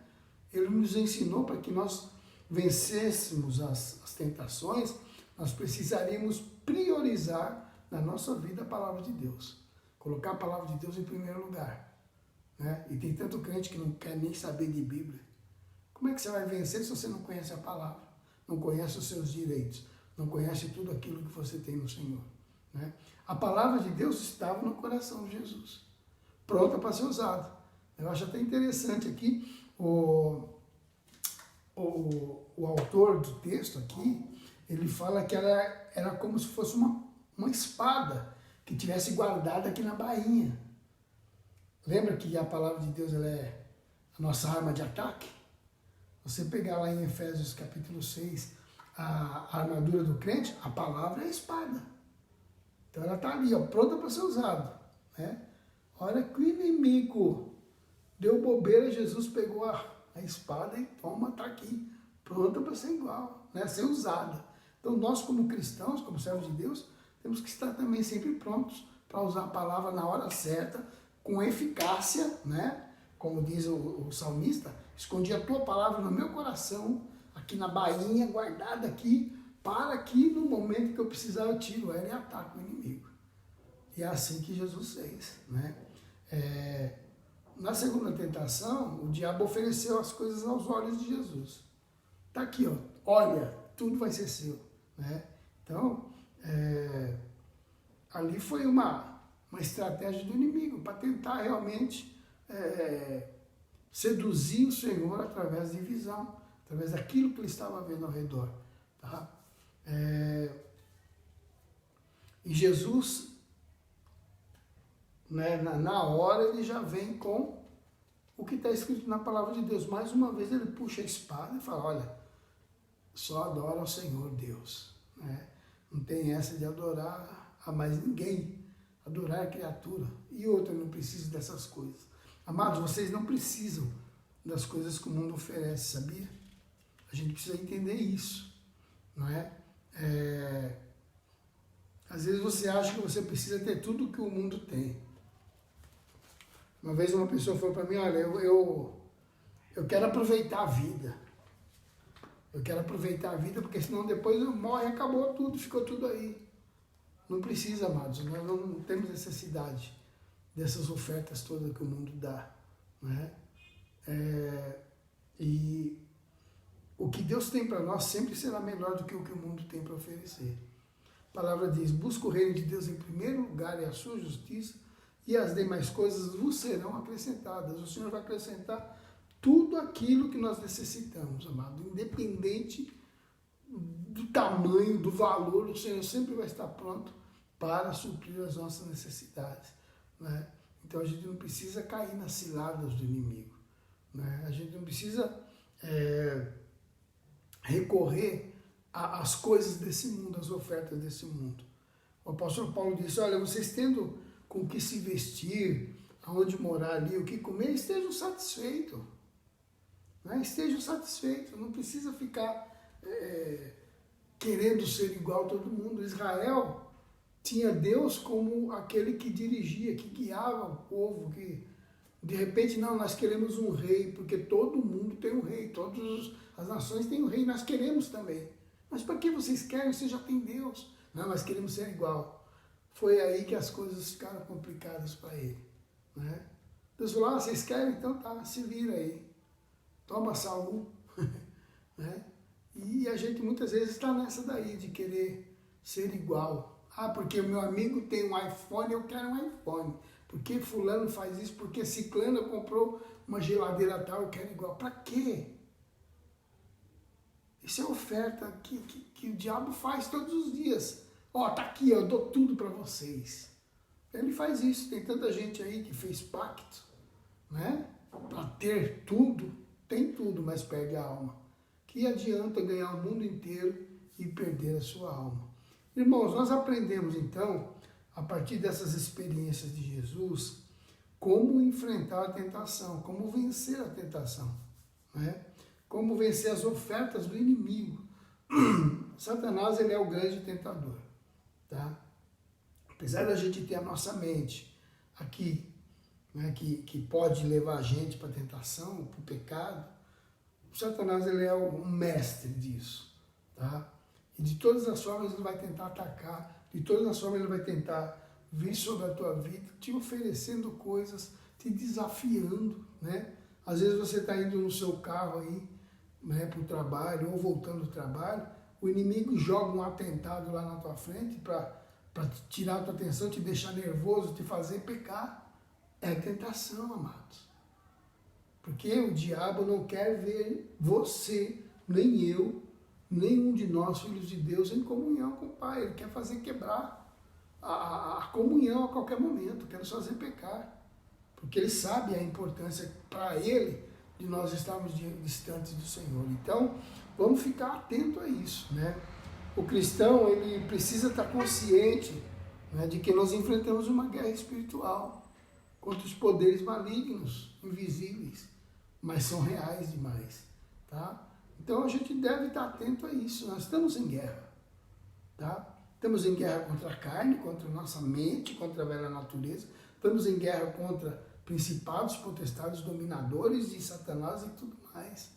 Ele nos ensinou para que nós vencêssemos as tentações, nós precisaríamos priorizar na nossa vida a palavra de Deus. Colocar a palavra de Deus em primeiro lugar, né? E tem tanto crente que não quer nem saber de Bíblia. Como é que você vai vencer se você não conhece a palavra? Não conhece os seus direitos? Não conhece tudo aquilo que você tem no Senhor, né? A palavra de Deus estava no coração de Jesus, pronta para ser usada. Eu acho até interessante aqui, o autor do texto aqui, ele fala que era como se fosse uma espada que tivesse guardada aqui na bainha. Lembra que a palavra de Deus, ela é a nossa arma de ataque? Você pegar lá em Efésios capítulo 6, a armadura do crente, a palavra é a espada. Então ela está ali, ó, pronta para ser usada, né? Olha que o inimigo deu bobeira, Jesus pegou a espada e toma, está aqui, pronta para ser igual, né? Ser usada. Então nós, como cristãos, como servos de Deus, temos que estar também sempre prontos para usar a palavra na hora certa, com eficácia, né? Como diz o salmista, escondi a tua palavra no meu coração, aqui na bainha, guardada aqui, para que no momento que eu precisar eu tiro ela e ataco o inimigo. E é assim que Jesus fez, né? Na segunda tentação, o diabo ofereceu as coisas aos olhos de Jesus. Está aqui, ó, olha, tudo vai ser seu, né? Então, ali foi uma uma estratégia do inimigo para tentar realmente seduzir o Senhor através de visão, através daquilo que ele estava vendo ao redor. Tá? E Jesus, né, na hora, ele já vem com o que está escrito na palavra de Deus. Mais uma vez ele puxa a espada e fala, olha, só adora ao Senhor Deus. Né? Não tem essa de adorar a mais ninguém, adorar a criatura. E outra, não precisa dessas coisas. Amados, vocês não precisam das coisas que o mundo oferece, sabia? A gente precisa entender isso, não é? Às vezes você acha que você precisa ter tudo que o mundo tem. Uma vez uma pessoa falou para mim, olha, eu quero aproveitar a vida. Eu quero aproveitar a vida, porque senão depois eu morro e acabou tudo, ficou tudo aí. Não precisa, amados, nós não temos necessidade dessas ofertas todas que o mundo dá. Né? E o que Deus tem para nós sempre será melhor do que o que o mundo tem para oferecer. A palavra diz, busca o reino de Deus em primeiro lugar e a sua justiça, e as demais coisas vos serão acrescentadas. O Senhor vai acrescentar tudo aquilo que nós necessitamos, amado. Independente do tamanho, do valor, o Senhor sempre vai estar pronto para suprir as nossas necessidades. Né? Então a gente não precisa cair nas ciladas do inimigo. Né? A gente não precisa recorrer às coisas desse mundo, às ofertas desse mundo. O apóstolo Paulo disse, olha, vocês tendo com o que se vestir, aonde morar ali, o que comer, estejam satisfeitos. Né? Estejam satisfeitos, não precisa ficar querendo ser igual a todo mundo. Israel tinha Deus como aquele que dirigia, que guiava o povo, que de repente, não, nós queremos um rei, porque todo mundo tem um rei, todas as nações têm um rei, nós queremos também. Mas para que vocês querem? Você já tem Deus. Não, nós queremos ser igual. Foi aí que as coisas ficaram complicadas para ele. Né? Deus falou, vocês querem? Então tá, se vira aí. Toma Saul. Né? E a gente muitas vezes está nessa daí, de querer ser igual. Porque o meu amigo tem um iPhone, eu quero um iPhone. Porque fulano faz isso, porque ciclano comprou uma geladeira tal, eu quero igual. Para quê? Isso é oferta que o diabo faz todos os dias. Tá aqui, eu dou tudo para vocês. Ele faz isso. Tem tanta gente aí que fez pacto, né? Para ter tudo, tem tudo, mas perde a alma. Que adianta ganhar o mundo inteiro e perder a sua alma? Irmãos, nós aprendemos então, a partir dessas experiências de Jesus, como enfrentar a tentação, como vencer a tentação, né? Como vencer as ofertas do inimigo. Satanás, ele é o grande tentador. Tá? Apesar da gente ter a nossa mente aqui, né, que pode levar a gente para a tentação, para o pecado, o Satanás, ele é um mestre disso. Tá? E de todas as formas ele vai tentar atacar, de todas as formas ele vai tentar vir sobre a tua vida, te oferecendo coisas, te desafiando. Né? Às vezes você está indo no seu carro aí, né, para o trabalho ou voltando do trabalho, o inimigo joga um atentado lá na tua frente para tirar a tua atenção, te deixar nervoso, te fazer pecar. É tentação, amados. Porque o diabo não quer ver você, nem eu, nenhum de nós, filhos de Deus, em comunhão com o Pai. Ele quer fazer quebrar a comunhão a qualquer momento, quer nos fazer pecar. Porque ele sabe a importância para ele de nós estarmos distantes do Senhor. Então, vamos ficar atento a isso, né? O cristão, ele precisa estar consciente, né, de que nós enfrentamos uma guerra espiritual contra os poderes malignos, invisíveis, mas são reais demais, tá? Então a gente deve estar atento a isso. Nós estamos em guerra, tá? Estamos em guerra contra a carne, contra a nossa mente, contra a velha natureza. Estamos em guerra contra principados, potestades, dominadores de Satanás e tudo mais.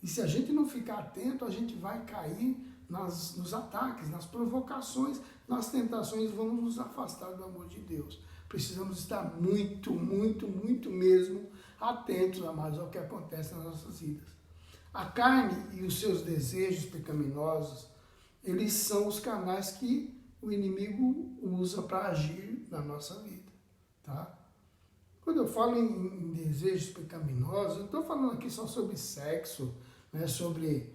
E se a gente não ficar atento, a gente vai cair nos ataques, nas provocações, nas tentações, vamos nos afastar do amor de Deus. Precisamos estar muito, muito, muito mesmo atentos, amados, ao que acontece nas nossas vidas. A carne e os seus desejos pecaminosos, eles são os canais que o inimigo usa para agir na nossa vida. tá? Quando eu falo em desejos pecaminosos, eu não estou falando aqui só sobre sexo, né, sobre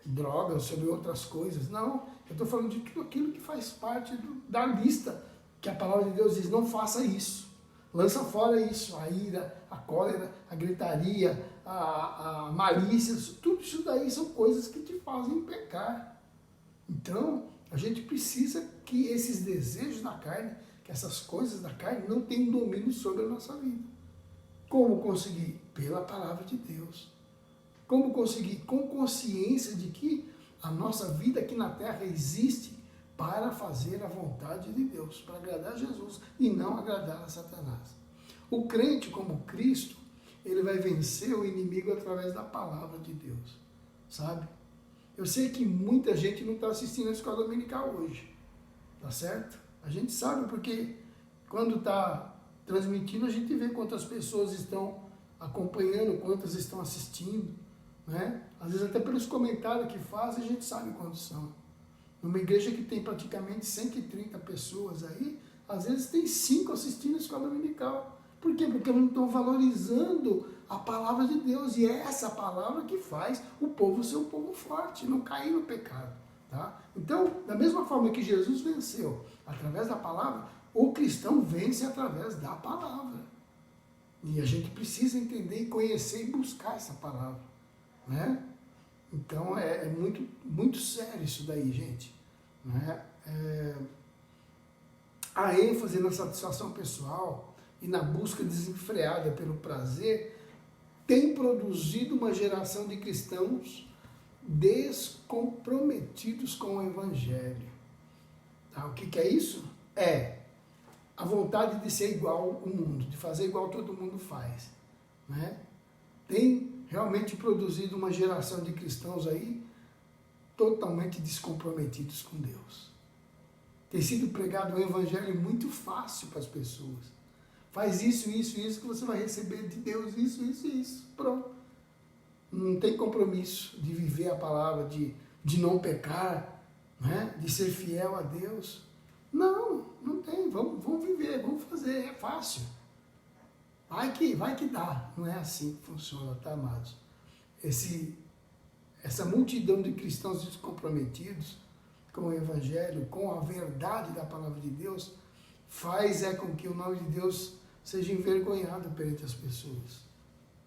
drogas, sobre outras coisas. Não, eu estou falando de tudo aquilo que faz parte da lista que a palavra de Deus diz, não faça isso. Lança fora isso, a ira, a cólera, a gritaria, a malícia, tudo isso daí são coisas que te fazem pecar. Então, a gente precisa que esses desejos da carne, que essas coisas da carne não tenham domínio sobre a nossa vida. Como conseguir? Pela palavra de Deus. Como conseguir? Com consciência de que a nossa vida aqui na terra existe para fazer a vontade de Deus, para agradar a Jesus e não agradar a Satanás. O crente como Cristo, ele vai vencer o inimigo através da palavra de Deus, sabe? Eu sei que muita gente não está assistindo a escola dominical hoje, tá certo? A gente sabe porque quando está transmitindo a gente vê quantas pessoas estão acompanhando, quantas estão assistindo, né? Às vezes até pelos comentários que fazem a gente sabe quantos são. Numa igreja que tem praticamente 130 pessoas aí, às vezes tem 5 assistindo a escola dominical. Por quê? Porque não estão valorizando a palavra de Deus. E é essa palavra que faz o povo ser um povo forte, não cair no pecado. Tá? Então, da mesma forma que Jesus venceu através da palavra, o cristão vence através da palavra. E a gente precisa entender, conhecer e buscar essa palavra. Né? Então é muito, muito sério isso daí, gente. Né? A ênfase na satisfação pessoal e na busca desenfreada pelo prazer tem produzido uma geração de cristãos descomprometidos com o Evangelho. Tá? O que é isso? É a vontade de ser igual ao mundo, de fazer igual todo mundo faz. Né? Tem realmente produzido uma geração de cristãos aí totalmente descomprometidos com Deus. Tem sido pregado um evangelho muito fácil para as pessoas. Faz isso, isso, isso que você vai receber de Deus, isso, isso, isso. Pronto. Não tem compromisso de viver a palavra, de não pecar, né? De ser fiel a Deus. Não, não tem. Vamos viver, vamos fazer, é fácil. Vai que dá. Não é assim que funciona, tá, amados? Essa multidão de cristãos descomprometidos com o Evangelho, com a verdade da palavra de Deus, faz com que o nome de Deus seja envergonhado perante as pessoas.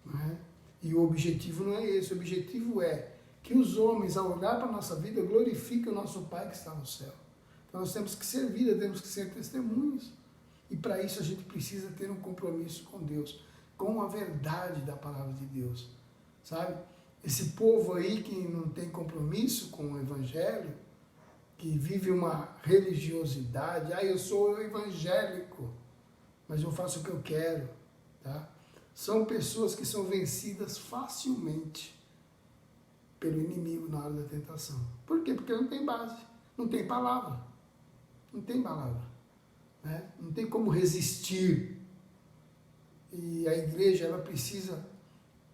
Não é? E o objetivo não é esse. O objetivo é que os homens, ao olhar para a nossa vida, glorifiquem o nosso Pai que está no céu. Então nós temos que servir, temos que ser testemunhas. E para isso a gente precisa ter um compromisso com Deus, com a verdade da palavra de Deus, sabe? Esse povo aí que não tem compromisso com o Evangelho, que vive uma religiosidade, eu sou evangélico, mas eu faço o que eu quero, tá? São pessoas que são vencidas facilmente pelo inimigo na hora da tentação. Por quê? Porque não tem base, não tem palavra, não tem palavra. Né? Não tem como resistir. E a igreja ela precisa,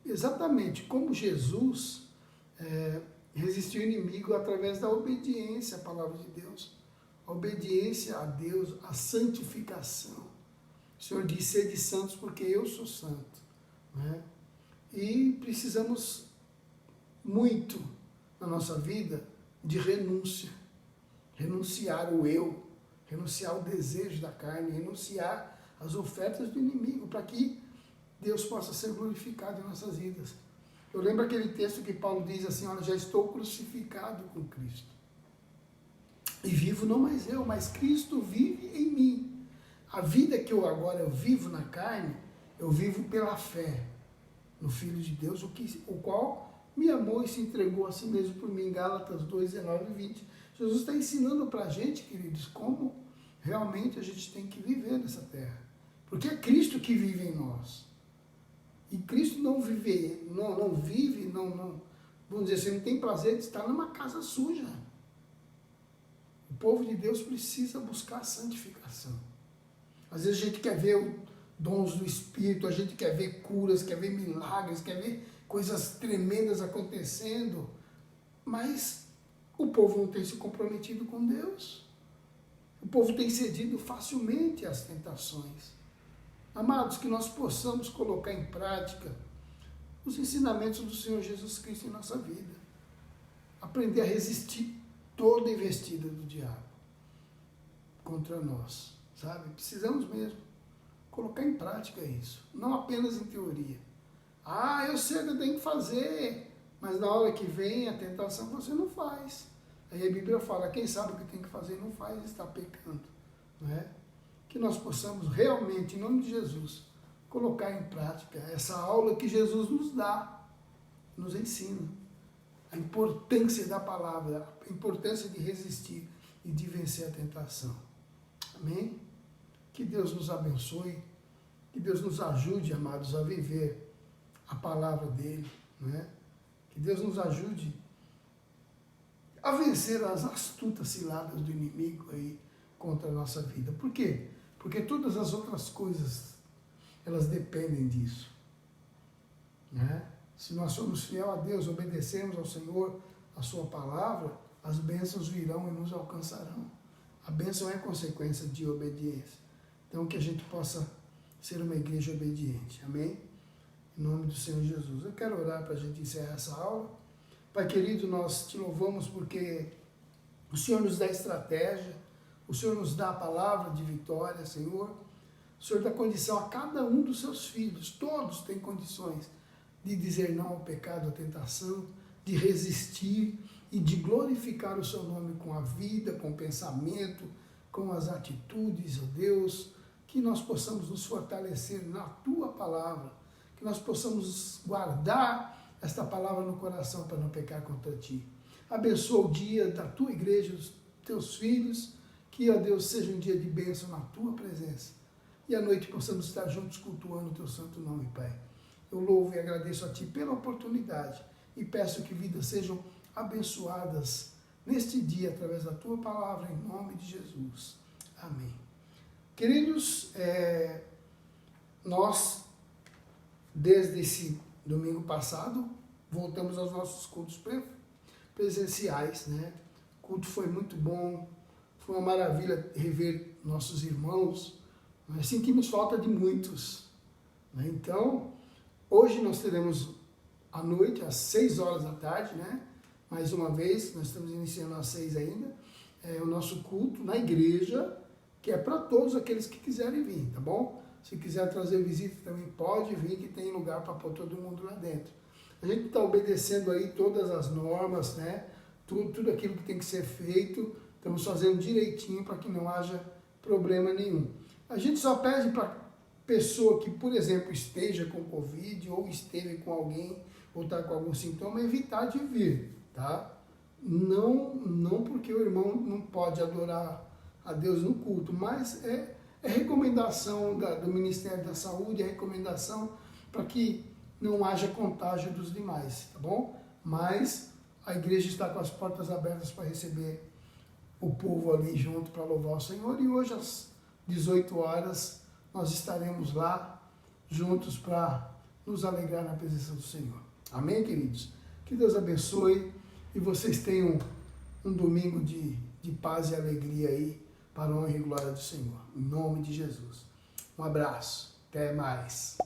exatamente como Jesus resistiu ao inimigo através da obediência à palavra de Deus, a obediência a Deus, a santificação. O Senhor diz: sede santos porque eu sou santo. Né? E precisamos muito na nossa vida de renúncia, renunciar o eu, renunciar o desejo da carne, renunciar às ofertas do inimigo, para que Deus possa ser glorificado em nossas vidas. Eu lembro aquele texto que Paulo diz assim: olha, já estou crucificado com Cristo. E vivo não mais eu, mas Cristo vive em mim. A vida que eu agora vivo na carne, eu vivo pela fé no Filho de Deus, o qual me amou e se entregou a si mesmo por mim. Gálatas 2, 19 e 20. Jesus está ensinando para a gente, queridos, como realmente a gente tem que viver nessa terra. Porque é Cristo que vive em nós. E Cristo não vive, vamos dizer assim, não tem prazer de estar numa casa suja. O povo de Deus precisa buscar a santificação. Às vezes a gente quer ver dons do Espírito, a gente quer ver curas, quer ver milagres, quer ver coisas tremendas acontecendo, mas o povo não tem se comprometido com Deus. O povo tem cedido facilmente às tentações. Amados, que nós possamos colocar em prática os ensinamentos do Senhor Jesus Cristo em nossa vida. Aprender a resistir toda investida do diabo contra nós, sabe? Precisamos mesmo colocar em prática isso, não apenas em teoria. Ah, eu sei que eu tenho que fazer, mas na hora que vem a tentação você não faz. Aí a Bíblia fala, quem sabe o que tem que fazer e não faz, está pecando, não é? Que nós possamos realmente, em nome de Jesus, colocar em prática essa aula que Jesus nos dá, nos ensina. A importância da palavra, a importância de resistir e de vencer a tentação. Amém? Que Deus nos abençoe, que Deus nos ajude, amados, a viver a palavra dele, não é? Que Deus nos ajude a vencer as astutas ciladas do inimigo aí contra a nossa vida. Por quê? Porque todas as outras coisas, elas dependem disso, né? Se nós somos fiel a Deus, obedecermos ao Senhor, a sua palavra, as bênçãos virão e nos alcançarão. A bênção é consequência de obediência. Então, que a gente possa ser uma igreja obediente. Amém? Em nome do Senhor Jesus. Eu quero orar para a gente encerrar essa aula. Pai querido, nós te louvamos porque o Senhor nos dá estratégia, o Senhor nos dá a palavra de vitória, Senhor. O Senhor dá condição a cada um dos seus filhos, todos têm condições de dizer não ao pecado, à tentação, de resistir e de glorificar o seu nome com a vida, com o pensamento, com as atitudes, ó Deus, que nós possamos nos fortalecer na tua palavra, que nós possamos guardar esta palavra no coração para não pecar contra ti. Abençoa o dia da tua igreja, dos teus filhos, que, ó Deus, seja um dia de bênção na tua presença. E à noite possamos estar juntos cultuando o teu santo nome, Pai. Eu louvo e agradeço a ti pela oportunidade e peço que vidas sejam abençoadas neste dia através da tua palavra, em nome de Jesus. Amém. Queridos, nós, desde esse domingo passado, voltamos aos nossos cultos presenciais, né? O culto foi muito bom, foi uma maravilha rever nossos irmãos, mas sentimos falta de muitos, né? Então, hoje nós teremos à noite, às 6 horas da tarde, né? Mais uma vez, nós estamos iniciando às 6 ainda, o nosso culto na igreja, que é para todos aqueles que quiserem vir, tá bom? Se quiser trazer visita também pode vir, que tem lugar para pôr todo mundo lá dentro. A gente está obedecendo aí todas as normas, né? Tudo aquilo que tem que ser feito, estamos fazendo direitinho para que não haja problema nenhum. A gente só pede para pessoa que, por exemplo, esteja com Covid ou esteve com alguém ou está com algum sintoma, evitar de vir, tá? Não porque o irmão não pode adorar a Deus no culto, mas é recomendação do Ministério da Saúde, é recomendação para que não haja contágio dos demais, tá bom? Mas a igreja está com as portas abertas para receber o povo ali junto para louvar o Senhor, e hoje às 18 horas nós estaremos lá juntos para nos alegrar na presença do Senhor. Amém, queridos? Que Deus abençoe e vocês tenham um domingo de paz e alegria aí, para a honra e glória do Senhor. Em nome de Jesus. Um abraço. Até mais.